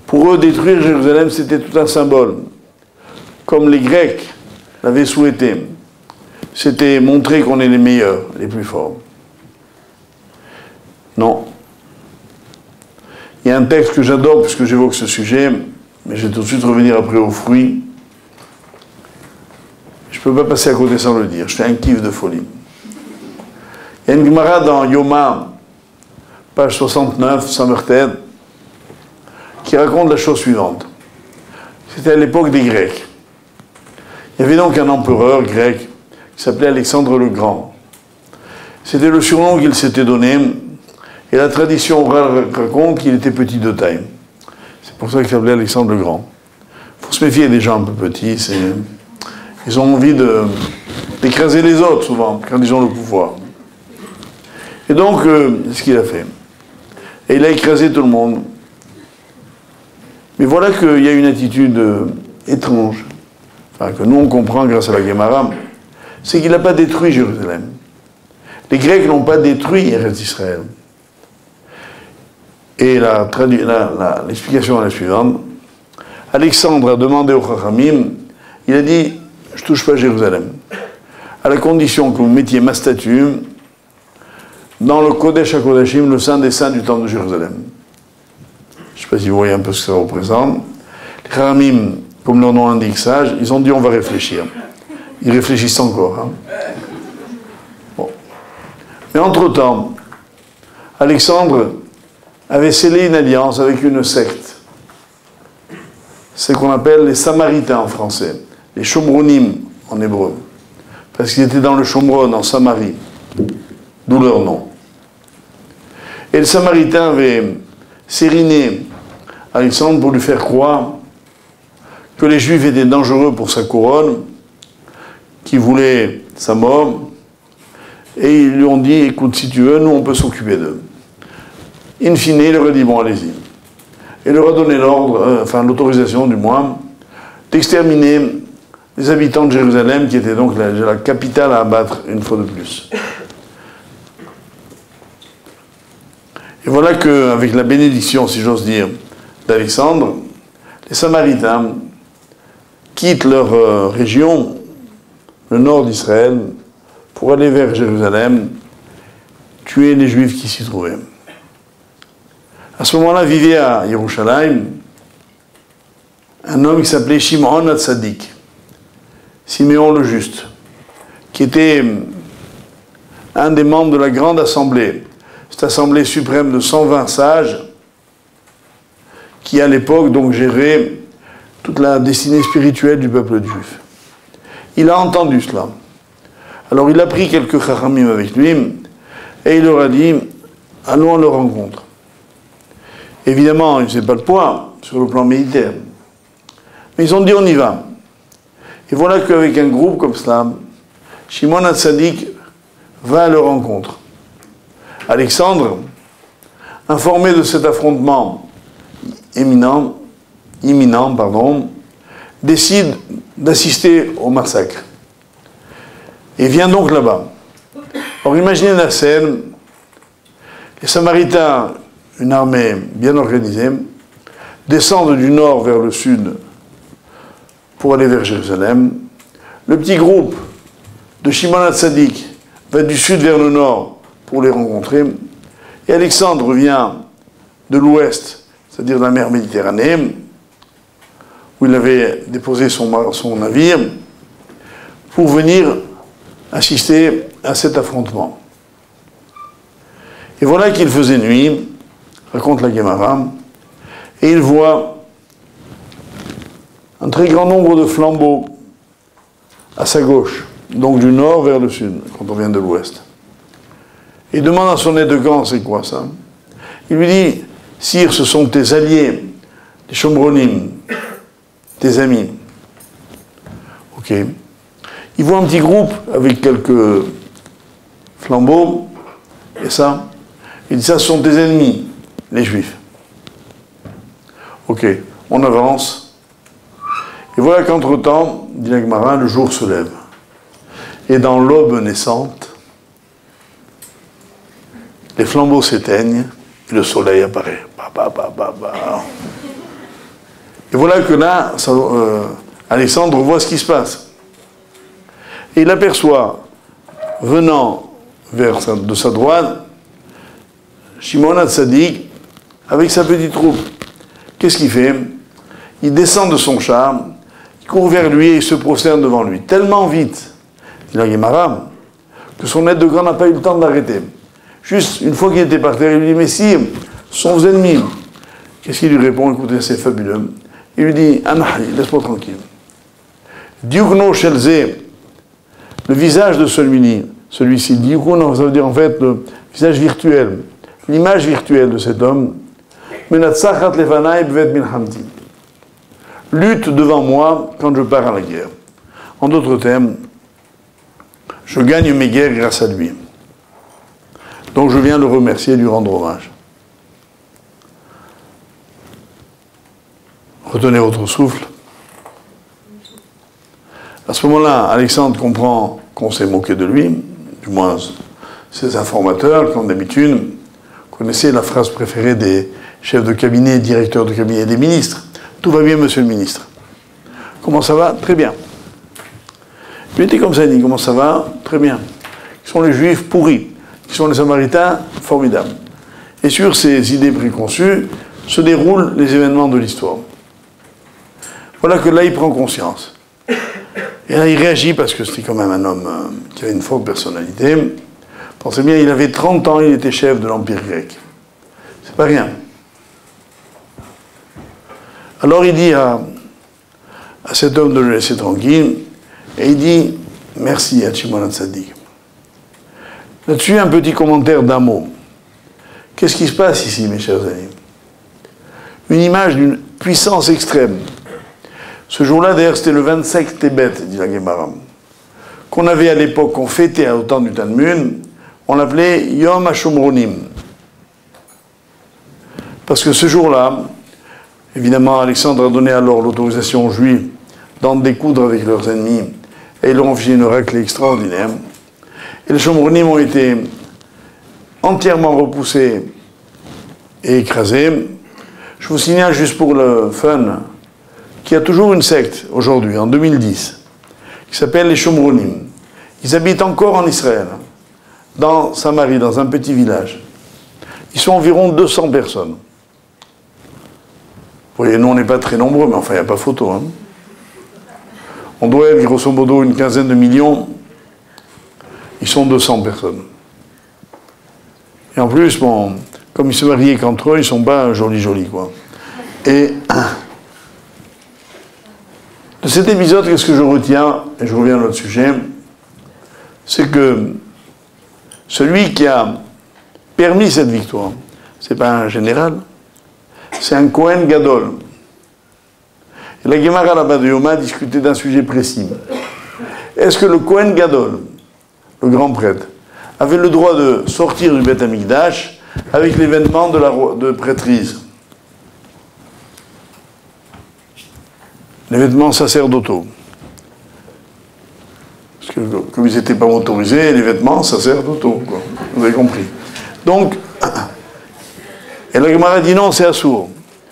Pour eux, détruire Jérusalem, c'était tout un symbole. Comme les Grecs l'avaient souhaité. C'était montrer qu'on est les meilleurs, les plus forts. Non. Il y a un texte que j'adore puisque j'évoque ce sujet, mais je vais tout de suite revenir après aux fruits. Je ne peux pas passer à côté sans le dire. Je fais un kiff de folie. Il y a une Gemara dans Yoma, page 69, Samerted, qui raconte la chose suivante. C'était à l'époque des Grecs. Il y avait donc un empereur grec qui s'appelait Alexandre le Grand. C'était le surnom qu'il s'était donné, et la tradition orale raconte qu'il était petit de taille. C'est pour ça qu'il s'appelait Alexandre le Grand. Il faut se méfier des gens un peu petits, ils ont envie d'écraser les autres souvent, quand ils ont le pouvoir. Et donc, c'est ce qu'il a fait. Et il a écrasé tout le monde. Mais voilà qu'il y a une attitude étrange, enfin, que nous on comprend grâce à la Gemara, c'est qu'il n'a pas détruit Jérusalem. Les Grecs n'ont pas détruit Eretz Israël. Et l'explication est la suivante. Alexandre a demandé au Chachamim, il a dit, je ne touche pas Jérusalem, à la condition que vous mettiez ma statue dans le Kodesh HaKodashim, le Saint des Saints du temple de Jérusalem. Je ne sais pas si vous voyez un peu ce que ça représente. Les Chachamim, comme leur nom indique sage, ils ont dit on va réfléchir. Ils réfléchissent encore. Hein. Bon. Mais entre-temps, Alexandre avait scellé une alliance avec une secte. C'est ce qu'on appelle les Samaritains en français, les Shomronim en hébreu. Parce qu'ils étaient dans le Shomron, en Samarie. D'où leur nom. Et les Samaritains avaient sériné Alexandre pour lui faire croire que les Juifs étaient dangereux pour sa couronne, qu'ils voulaient sa mort, et ils lui ont dit, écoute, si tu veux, nous on peut s'occuper d'eux. In fine, il leur a dit, bon, allez-y. Il leur a donné l'ordre, enfin l'autorisation du moins, d'exterminer les habitants de Jérusalem, qui était donc la capitale à abattre une fois de plus. Et voilà qu'avec la bénédiction, si j'ose dire, d'Alexandre, les Samaritains quittent leur région, le nord d'Israël, pour aller vers Jérusalem, tuer les Juifs qui s'y trouvaient. À ce moment-là, vivait à Yerushalayim un homme qui s'appelait Shimon HaTzadik, Siméon le Juste, qui était un des membres de la grande assemblée, cette assemblée suprême de 120 sages, qui à l'époque donc gérait toute la destinée spirituelle du peuple juif. Il a entendu cela. Alors il a pris quelques chachamim avec lui et il leur a dit allons à leur rencontre. Évidemment, il ne faisait pas le poids sur le plan militaire. Mais ils ont dit on y va. Et voilà qu'avec un groupe comme cela, Shimon HaTzadik va à leur rencontre. Alexandre, informé de cet affrontement imminent, décide d'assister au massacre. Et vient donc là-bas. Alors imaginez la scène, les Samaritains, une armée bien organisée, descendent du nord vers le sud pour aller vers Jérusalem. Le petit groupe de Shimon HaTzadik va du sud vers le nord pour les rencontrer. Et Alexandre vient de l'ouest, c'est-à-dire de la mer Méditerranée, où il avait déposé son navire, pour venir assister à cet affrontement. Et voilà qu'il faisait nuit, raconte la Gemara, et il voit un très grand nombre de flambeaux à sa gauche, donc du nord vers le sud, quand on vient de l'ouest. Il demande à son aide-de-camp, c'est quoi ça? Il lui dit, sire, ce sont tes alliés, les Shomronim, tes amis. Ok. Il voit un petit groupe avec quelques flambeaux, et ça, il dit, ça, ce sont tes ennemis, les Juifs. Ok, on avance. Et voilà qu'entre-temps, dit la Gemara, le jour se lève. Et dans l'aube naissante, les flambeaux s'éteignent et le soleil apparaît. Et voilà que là, Alexandre voit ce qui se passe. Et il aperçoit, venant de sa droite, Shimon HaTzadik avec sa petite troupe. Qu'est-ce qu'il fait? Il descend de son char, il court vers lui et il se prosterne devant lui. Tellement vite, dit la Guémara, que son aide de camp n'a pas eu le temps d'arrêter. Juste une fois qu'il était par terre, il lui dit, mais si, ce sont vos ennemis. Qu'est-ce qu'il lui répond? Écoutez, c'est fabuleux. Il lui dit, Anahli, laisse-moi tranquille. Diukno Shelze, le visage de celui-ci, Diukno, ça veut dire en fait le visage virtuel, l'image virtuelle de cet homme, Menatzachat Levanai Bvet Milhamti. Lutte devant moi quand je pars à la guerre. En d'autres termes, je gagne mes guerres grâce à lui. Donc je viens le remercier et lui rendre hommage. Retenez votre souffle. À ce moment-là, Alexandre comprend qu'on s'est moqué de lui, du moins ses informateurs, comme d'habitude, connaissez la phrase préférée des chefs de cabinet, directeurs de cabinet et des ministres. Tout va bien, monsieur le ministre. Comment ça va? Très bien. Il était comme ça, il dit, comment ça va? Très bien. Qui sont les juifs pourris, qui sont les samaritains formidables. Et sur ces idées préconçues se déroulent les événements de l'histoire. Voilà que là, il prend conscience. Et là, il réagit parce que c'était quand même un homme qui avait une forte personnalité. Pensez bien, il avait 30 ans, il était chef de l'Empire grec. C'est pas rien. Alors il dit à cet homme de le laisser tranquille, et il dit merci à Shimon HaTzadik. Là-dessus, un petit commentaire d'un mot. Qu'est-ce qui se passe ici, mes chers amis? Une image d'une puissance extrême. Ce jour-là, d'ailleurs, c'était le 25 Tébet, dit la Gemara, qu'on avait à l'époque, qu'on fêtait au temps du Talmud, on l'appelait Yom HaShomronim. Parce que ce jour-là, évidemment, Alexandre a donné alors l'autorisation aux Juifs d'en découdre avec leurs ennemis, et ils leur ont fait une raclée extraordinaire. Et les Shomronim ont été entièrement repoussés et écrasés. Je vous signale juste pour le fun qu'il y a toujours une secte aujourd'hui, en 2010, qui s'appelle les Shomronim. Ils habitent encore en Israël, dans Samarie, dans un petit village. Ils sont environ 200 personnes. Vous voyez, nous on n'est pas très nombreux, mais enfin il n'y a pas photo. Hein. On doit être grosso modo une quinzaine de millions. Ils sont 200 personnes. Et en plus, bon, comme ils se mariaient qu'entre eux, ils sont pas jolis, quoi. Et de cet épisode, qu'est-ce que je retiens, et je reviens à notre sujet, c'est que celui qui a permis cette victoire, c'est pas un général, c'est un Kohen Gadol. Et la Gemara là-bas de Yoma discutait d'un sujet précis. Est-ce que le Kohen Gadol, le grand prêtre, avait le droit de sortir du Beth Amikdash avec l'événement de prêtrise? Les vêtements sacerdotaux. Parce que comme ils n'étaient pas autorisés, les vêtements sacerdotaux, quoi. Vous avez compris. Donc, et la Gemara dit non, c'est assourd.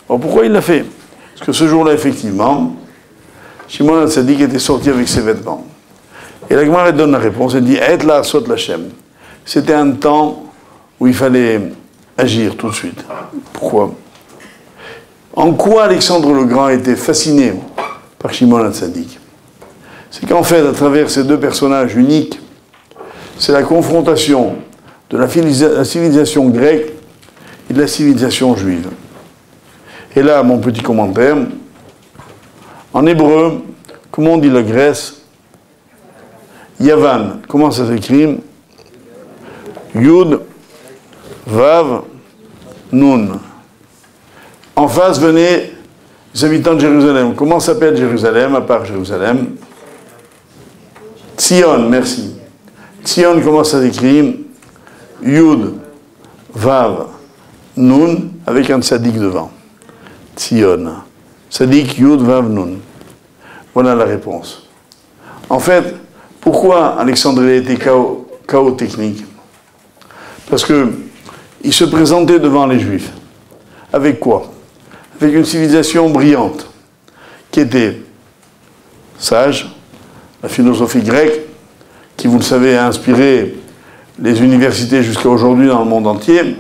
Alors pourquoi il l'a fait? Parce que ce jour-là, effectivement, Shimon HaTzadik était sorti avec ses vêtements. Et la Gemara donne la réponse, elle dit Et la sot lachem. C'était un temps où il fallait agir tout de suite. Pourquoi? En quoi Alexandre le Grand était fasciné par Shimon HaTzadik? C'est qu'en fait, à travers ces deux personnages uniques, c'est la confrontation de la civilisation grecque et de la civilisation juive. Et là, mon petit commentaire, en hébreu, comment on dit la Grèce? Yavan, comment ça s'écrit? Yud, Vav, Nun. En face venaient les habitants de Jérusalem. Comment s'appelle Jérusalem, à part Jérusalem? Tzion, merci. Tzion, comment ça s'écrit? Yud, Vav, Nun, avec un tzadik devant. Tzion. Tzadik, Yud, Vav, Nun. Voilà la réponse. En fait, pourquoi Alexandre a été chaos technique? Parce qu'il se présentait devant les Juifs. Avec quoi? Avec une civilisation brillante, qui étaient sages, la philosophie grecque, qui, vous le savez, a inspiré les universités jusqu'à aujourd'hui dans le monde entier,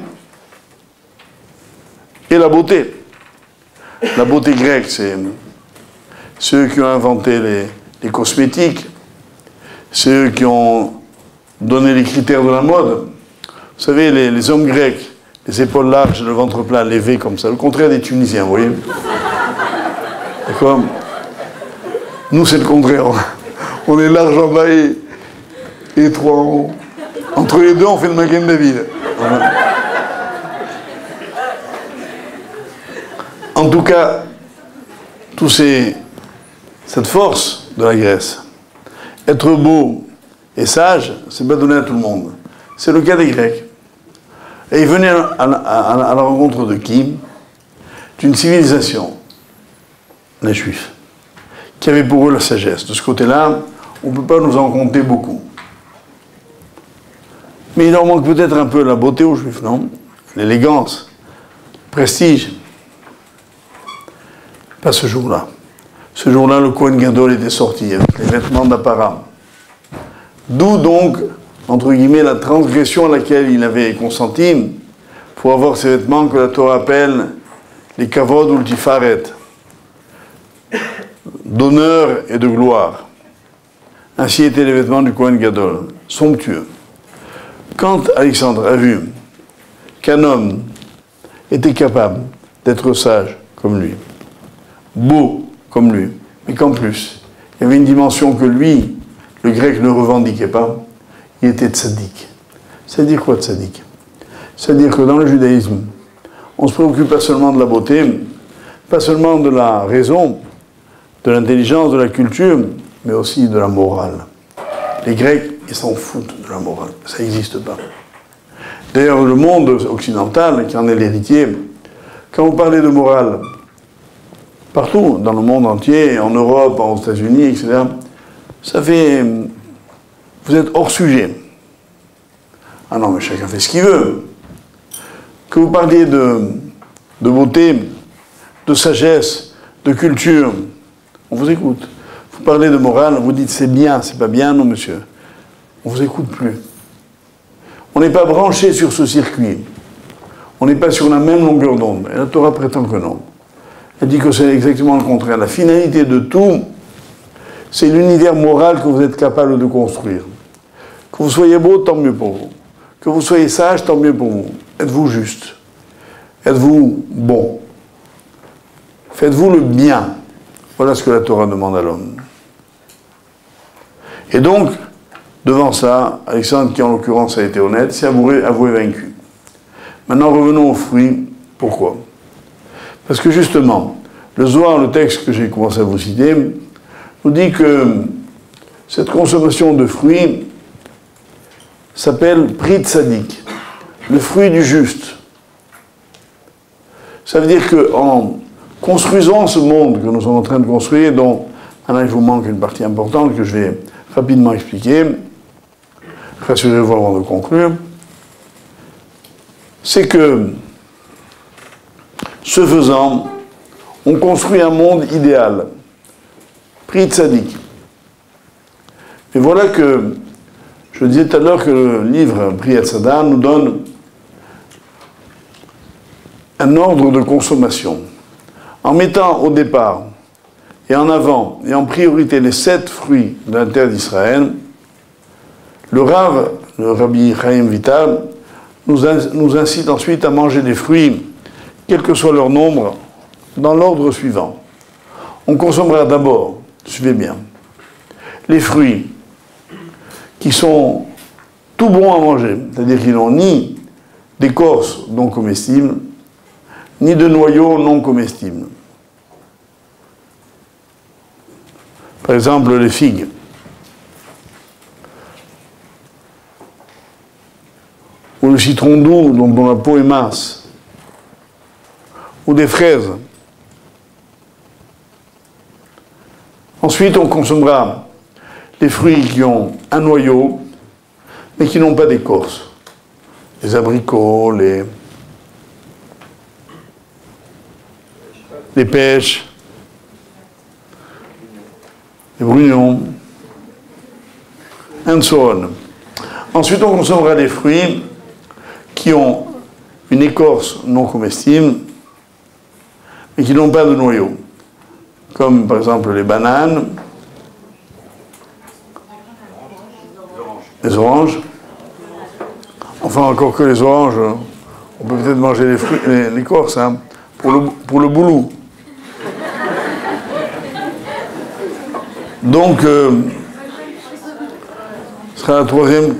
et la beauté. La beauté grecque, c'est ceux qui ont inventé les cosmétiques, ceux qui ont donné les critères de la mode. Vous savez, les hommes grecs, les épaules larges, le ventre plat, levé comme ça, le contraire des Tunisiens, vous voyez. D'accord? Nous, c'est le contraire. On est large en bas et étroit en haut. Entre les deux, on fait le Magen David. Voilà. En tout cas, cette force de la Grèce, être beau et sage, c'est pas donné à tout le monde. C'est le cas des Grecs. Et ils venaient à la rencontre de qui? D'une civilisation, les Juifs, qui avait pour eux la sagesse. De ce côté-là, on ne peut pas nous en compter beaucoup. Mais il leur manque peut-être un peu la beauté aux Juifs, non? L'élégance, le prestige. Pas ce jour-là. Ce jour-là, le Kohen Gadol était sorti avec les vêtements d'apparat. D'où donc, entre guillemets, la transgression à laquelle il avait consenti pour avoir ces vêtements que la Torah appelle les kavod ou le tifaret, d'honneur et de gloire. Ainsi étaient les vêtements du Kohen Gadol, somptueux. Quand Alexandre a vu qu'un homme était capable d'être sage comme lui, beau comme lui, mais qu'en plus, il y avait une dimension que lui, le grec, ne revendiquait pas, il était tzaddik. C'est-à-dire quoi tzaddik? C'est-à-dire que dans le judaïsme, on ne se préoccupe pas seulement de la beauté, pas seulement de la raison, de l'intelligence, de la culture, mais aussi de la morale. Les Grecs, ils s'en foutent de la morale, ça n'existe pas. D'ailleurs, le monde occidental, qui en est l'héritier, quand vous parlez de morale, partout, dans le monde entier, en Europe, aux États-Unis, etc., ça fait... Vous êtes hors sujet. Ah non, mais chacun fait ce qu'il veut. Que vous parliez de beauté, de sagesse, de culture, on vous écoute. Vous parlez de morale, vous dites c'est bien, c'est pas bien, non monsieur. On vous écoute plus. On n'est pas branché sur ce circuit. On n'est pas sur la même longueur d'onde. Et la Torah prétend que non. Elle dit que c'est exactement le contraire. La finalité de tout, c'est l'univers moral que vous êtes capable de construire. Que vous soyez beau, tant mieux pour vous. Que vous soyez sage, tant mieux pour vous. Êtes-vous juste? Êtes-vous bon? Faites-vous le bien? Voilà ce que la Torah demande à l'homme. Et donc, devant ça, Alexandre, qui en l'occurrence a été honnête, s'est avoué vaincu. Maintenant, revenons aux fruits. Pourquoi? Parce que justement, le Zohar, le texte que j'ai commencé à vous citer, nous dit que cette consommation de fruits s'appelle Pri Tzadik, le fruit du juste. Ça veut dire qu'en construisant ce monde que nous sommes en train de construire, dont là il vous manque une partie importante que je vais rapidement expliquer, rassurez-vous avant de conclure, c'est que, ce faisant, on construit un monde idéal, Pri Tzadik. Et voilà que, je disais tout à l'heure que le livre Pri Hatzada nous donne un ordre de consommation. En mettant au départ et en avant et en priorité les 7 fruits de la terre d'Israël, le Rav, le Rabbi Chaim Vital, nous incite ensuite à manger des fruits, quel que soit leur nombre, dans l'ordre suivant. On consommera d'abord, suivez bien, les fruits qui sont tout bons à manger, c'est-à-dire qu'ils n'ont ni d'écorce non comestible, ni de noyaux non comestibles. Par exemple, les figues. Ou le citron doux dont la peau est mince. Ou des fraises. Ensuite, on consommera les fruits qui ont un noyau, mais qui n'ont pas d'écorce. Les abricots, les pêches, les brugnons, and so on. Ensuite, on consommera des fruits qui ont une écorce non comestible, mais qui n'ont pas de noyau, comme par exemple les bananes, les oranges. Enfin, encore que les oranges, on peut peut-être manger les fruits, l'écorce, hein, pour le boulot. Donc, ce sera la troisième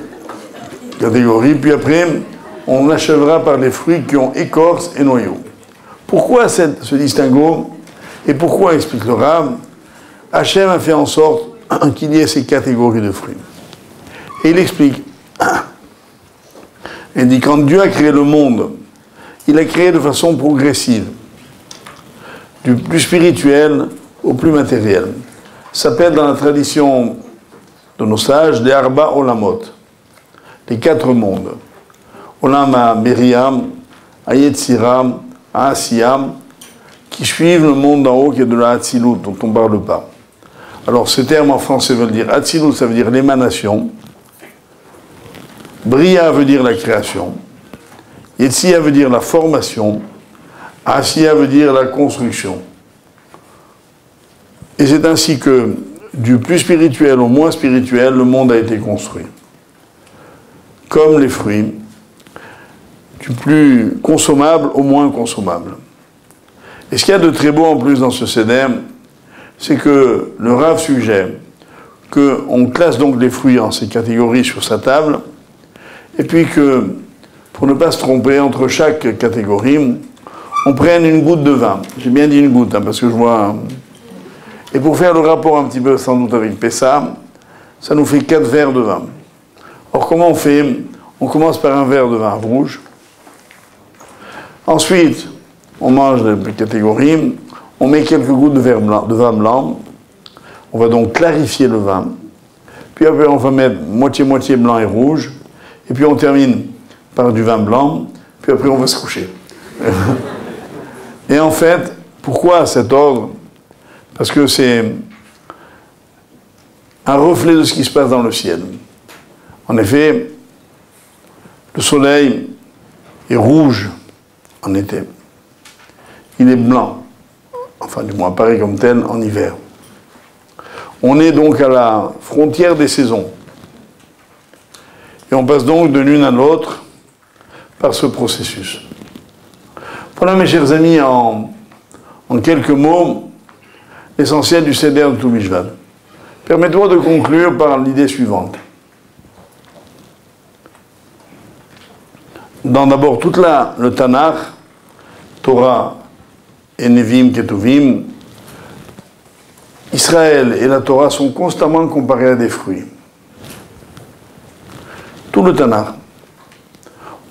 catégorie. Puis après, on achèvera par les fruits qui ont écorce et noyau. Pourquoi ce distinguo? Et pourquoi, explique le Rav, Hachem a fait en sorte qu'il y ait ces catégories de fruits. Et il explique. Il dit, quand Dieu a créé le monde, il a créé de façon progressive, du plus spirituel au plus matériel. Ça s'appelle dans la tradition de nos sages les Arba Olamot, les 4 mondes. Olam HaBeriam, HaYetzira, HaAsiyam, qui suivent le monde d'en haut qui est de la Hatzilut, dont on ne parle pas. Alors ces termes en français veulent dire Hatzilut, ça veut dire l'émanation. Bria veut dire la création. Yetzia veut dire la formation. Asiya veut dire la construction. Et c'est ainsi que, du plus spirituel au moins spirituel, le monde a été construit. Comme les fruits, du plus consommable au moins consommable. Et ce qu'il y a de très beau en plus dans ce Seder, c'est que le Rav suggère qu'on classe donc les fruits en ces catégories sur sa table, et puis que, pour ne pas se tromper, entre chaque catégorie, on prenne une goutte de vin. J'ai bien dit une goutte, hein, parce que je vois... Et pour faire le rapport un petit peu, sans doute, avec Pessah, ça nous fait 4 verres de vin. Or, comment on fait? On commence par un verre de vin rouge. Ensuite, on mange les catégories. On met quelques gouttes de vin blanc. On va donc clarifier le vin. Puis après, on va mettre moitié-moitié blanc et rouge. Et puis on termine par du vin blanc. Puis après, on va se coucher. Et en fait, pourquoi cet ordre? Parce que c'est un reflet de ce qui se passe dans le ciel. En effet, le soleil est rouge en été. Il est blanc, enfin du moins apparaît comme tel en hiver. On est donc à la frontière des saisons. Et on passe donc de l'une à l'autre par ce processus. Voilà, mes chers amis, en quelques mots, l'essentiel du Seder de Toubishvat. Permettez-moi de conclure par l'idée suivante. Dans d'abord toute le Tanakh, Torah et Nevim, Ketuvim, Israël et la Torah sont constamment comparés à des fruits. Tout le Tanakh.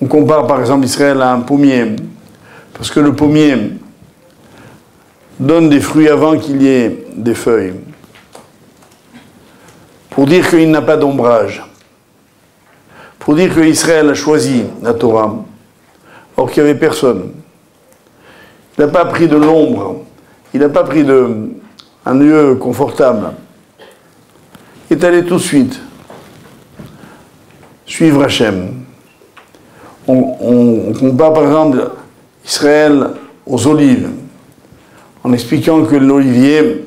On compare par exemple Israël à un pommier, parce que le pommier donne des fruits avant qu'il y ait des feuilles, pour dire qu'il n'a pas d'ombrage, pour dire qu'Israël a choisi la Torah, or qu'il n'y avait personne. Il n'a pas pris de l'ombre, il n'a pas pris un lieu confortable. Il est allé tout de suite suivre Hachem. On compare par exemple Israël aux olives, en expliquant que l'olive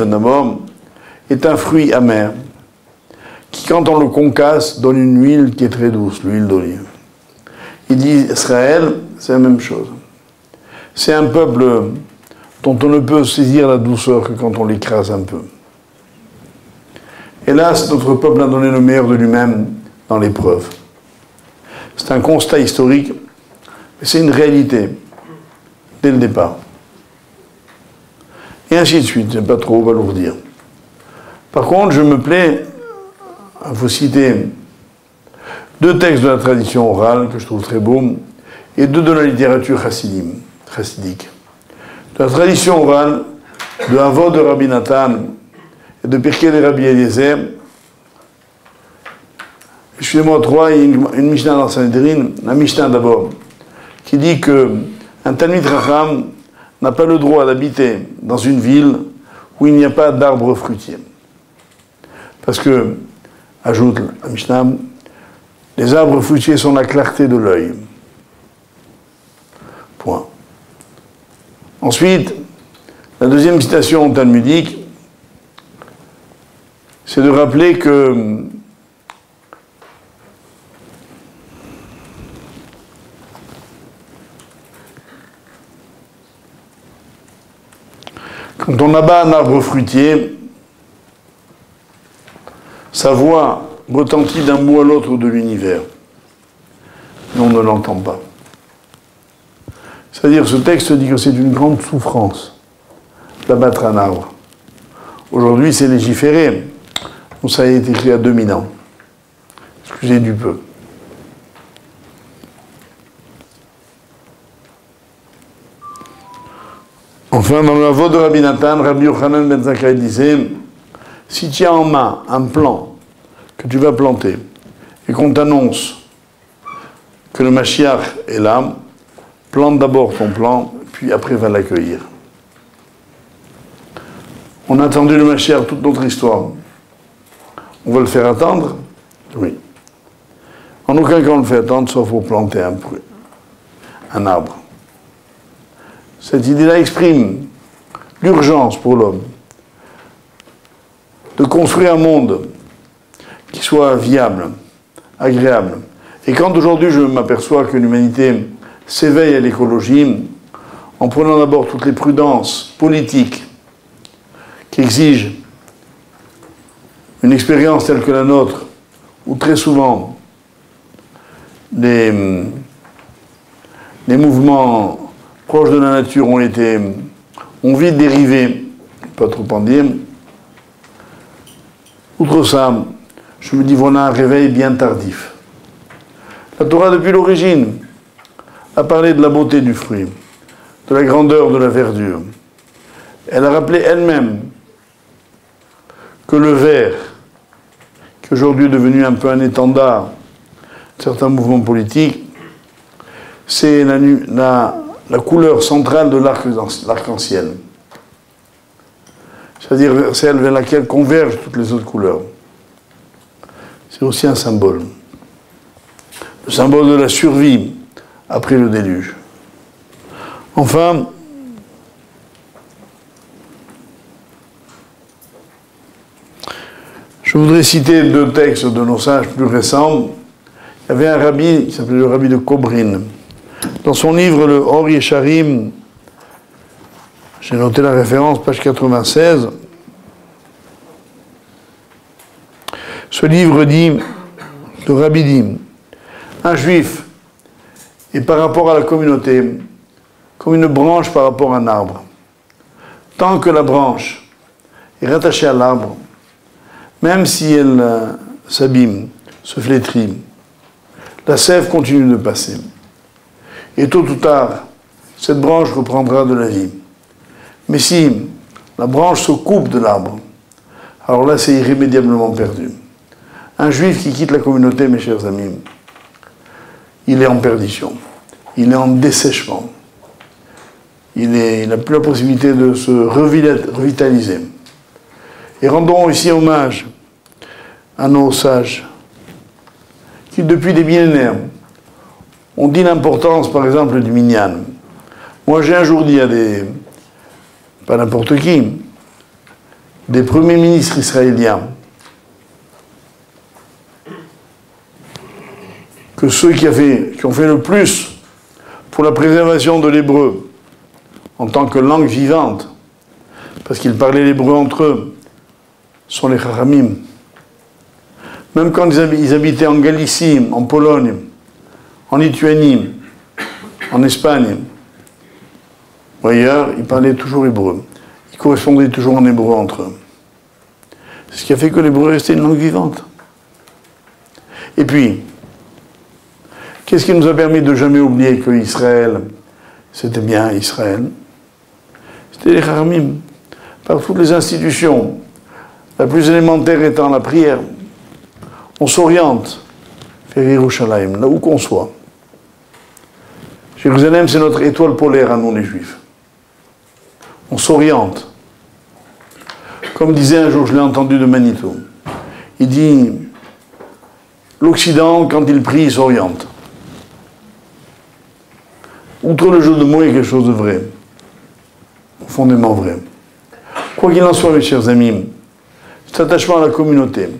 d'abord, est un fruit amer, qui quand on le concasse donne une huile qui est très douce, l'huile d'olive. Il dit Israël, c'est la même chose. C'est un peuple dont on ne peut saisir la douceur que quand on l'écrase un peu. Hélas, notre peuple a donné le meilleur de lui-même dans l'épreuve. C'est un constat historique, mais c'est une réalité, dès le départ. Et ainsi de suite, je n'ai pas trop balourdir. Par contre, je me plais à vous citer 2 textes de la tradition orale, que je trouve très beaux, et 2 de la littérature chassidique. De la tradition orale, de Havot de Rabbi Nathan et de Pirkei de Rabbi Eliezer, excusez-moi, 3, il y a une Mishnah dans Sanhedrin, la Mishnah d'abord, qui dit qu'un Talmid Chacham n'a pas le droit d'habiter dans une ville où il n'y a pas d'arbre fruitier. Parce que, ajoute la Mishnah, les arbres fruitiers sont la clarté de l'œil. Point. Ensuite, la deuxième citation talmudique, c'est de rappeler que quand on abat un arbre fruitier, sa voix retentit d'un bout à l'autre de l'univers. Mais on ne l'entend pas. C'est-à-dire, ce texte dit que c'est une grande souffrance d'abattre un arbre. Aujourd'hui, c'est légiféré. Donc, ça a été écrit à 2000 ans. Excusez du peu. Enfin, dans la voix de Rabbi Nathan, Rabbi Yochanan ben Zakkai disait, si tu as en main un plant que tu vas planter et qu'on t'annonce que le Mashiach est là, plante d'abord ton plant, puis après va l'accueillir. On a attendu le Mashiach toute notre histoire. On va le faire attendre? Oui. En aucun cas on le fait attendre, sauf pour planter un arbre. Cette idée-là exprime l'urgence pour l'homme de construire un monde qui soit viable, agréable. Et quand aujourd'hui je m'aperçois que l'humanité s'éveille à l'écologie, en prenant d'abord toutes les prudences politiques qui exigent une expérience telle que la nôtre, où très souvent les mouvements proches de la nature ont vite dérivé, pas trop en dire. Outre ça, je me dis voilà un réveil bien tardif. La Torah, depuis l'origine, a parlé de la beauté du fruit, de la grandeur de la verdure. Elle a rappelé elle-même que le vert, qui aujourd'hui est devenu un peu un étendard de certains mouvements politiques, c'est la couleur centrale de l'arc-en-ciel. C'est-à-dire celle vers laquelle convergent toutes les autres couleurs. C'est aussi un symbole. Le symbole de la survie après le déluge. Enfin, je voudrais citer deux textes de nos sages plus récents. Il y avait un rabbi qui s'appelait le rabbi de Kobrin. Dans son livre, le Or Yesharim, j'ai noté la référence, page 96, ce livre dit, le rabbi dit, un juif est par rapport à la communauté comme une branche par rapport à un arbre. Tant que la branche est rattachée à l'arbre, même si elle s'abîme, se flétrit, la sève continue de passer. Et tôt ou tard, cette branche reprendra de la vie. Mais si la branche se coupe de l'arbre, alors là, c'est irrémédiablement perdu. Un juif qui quitte la communauté, mes chers amis, il est en perdition. Il est en dessèchement. Il n'a plus la possibilité de se revitaliser. Et rendons ici hommage à nos sages qui, depuis des millénaires, ont dit l'importance, par exemple, du minyan. Moi, j'ai un jour dit à pas n'importe qui, des premiers ministres israéliens, que ceux qui ont fait le plus pour la préservation de l'hébreu en tant que langue vivante, parce qu'ils parlaient l'hébreu entre eux, sont les Chachamim. Même quand ils habitaient en Galicie, en Pologne, en Lituanie, en Espagne, ou ailleurs, ils parlaient toujours hébreu. Ils correspondaient toujours en hébreu entre eux. C'est ce qui a fait que l'hébreu restait une langue vivante. Et puis, qu'est-ce qui nous a permis de ne jamais oublier que Israël, c'était bien Israël? C'était les Chachamim. Par toutes les institutions, la plus élémentaire étant la prière, on s'oriente vers Yerushalayim, là où qu'on soit. Jérusalem, c'est notre étoile polaire à nous les Juifs. On s'oriente Comme disait un jour, je l'ai entendu de Manitou, il dit, l'Occident, quand il prie, il s'oriente. Outre le jeu de mots, il y a quelque chose de vrai, profondément vrai. Quoi qu'il en soit, mes chers amis, cet attachement à la communauté,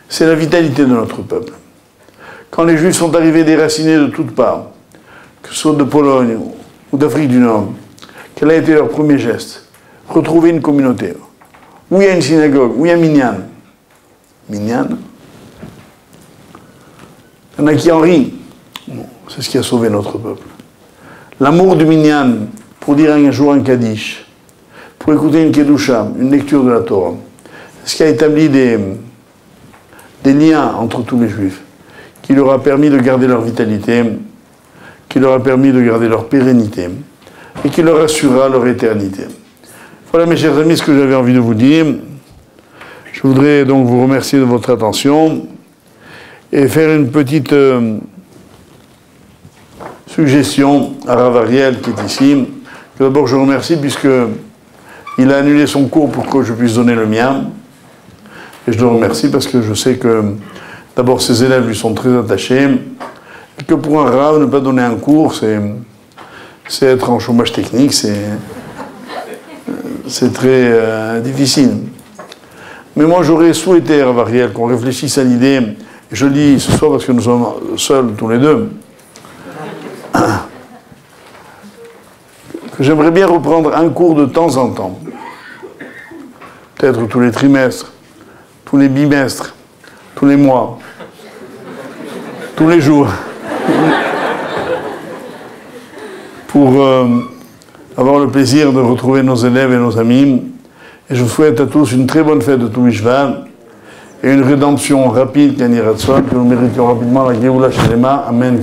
c'est la vitalité de notre peuple. Quand les Juifs sont arrivés déracinés de toutes parts, que ce soit de Pologne ou d'Afrique du Nord, quel a été leur premier geste? Retrouver une communauté. Où il y a une synagogue, où il y a un minyan. Minyan? Il y en a qui en rient. C'est ce qui a sauvé notre peuple. L'amour du minyan, pour dire un jour un kaddish, pour écouter une kedusha, une lecture de la Torah, c'est ce qui a établi des liens entre tous les Juifs, qui leur a permis de garder leur vitalité, qui leur a permis de garder leur pérennité, et qui leur assurera leur éternité. Voilà, mes chers amis, ce que j'avais envie de vous dire. Je voudrais donc vous remercier de votre attention et faire une petite suggestion à Rav Ariel qui est ici. D'abord, je remercie puisqu'il a annulé son cours pour que je puisse donner le mien. Et je le remercie parce que je sais que d'abord ses élèves lui sont très attachés et que pour un Rav, ne pas donner un cours, c'est être en chômage technique, c'est très difficile. Mais moi, j'aurais souhaité, Rav Ariel, qu'on réfléchisse à l'idée, et je le dis ce soir parce que nous sommes seuls tous les deux, que j'aimerais bien reprendre un cours de temps en temps, peut-être tous les trimestres, tous les bimestres, tous les mois, tous les jours, pour avoir le plaisir de retrouver nos élèves et nos amis. Et je vous souhaite à tous une très bonne fête de Tou Mishvat et une rédemption rapide, que nous méritions rapidement la Géoula Shelema. Amen.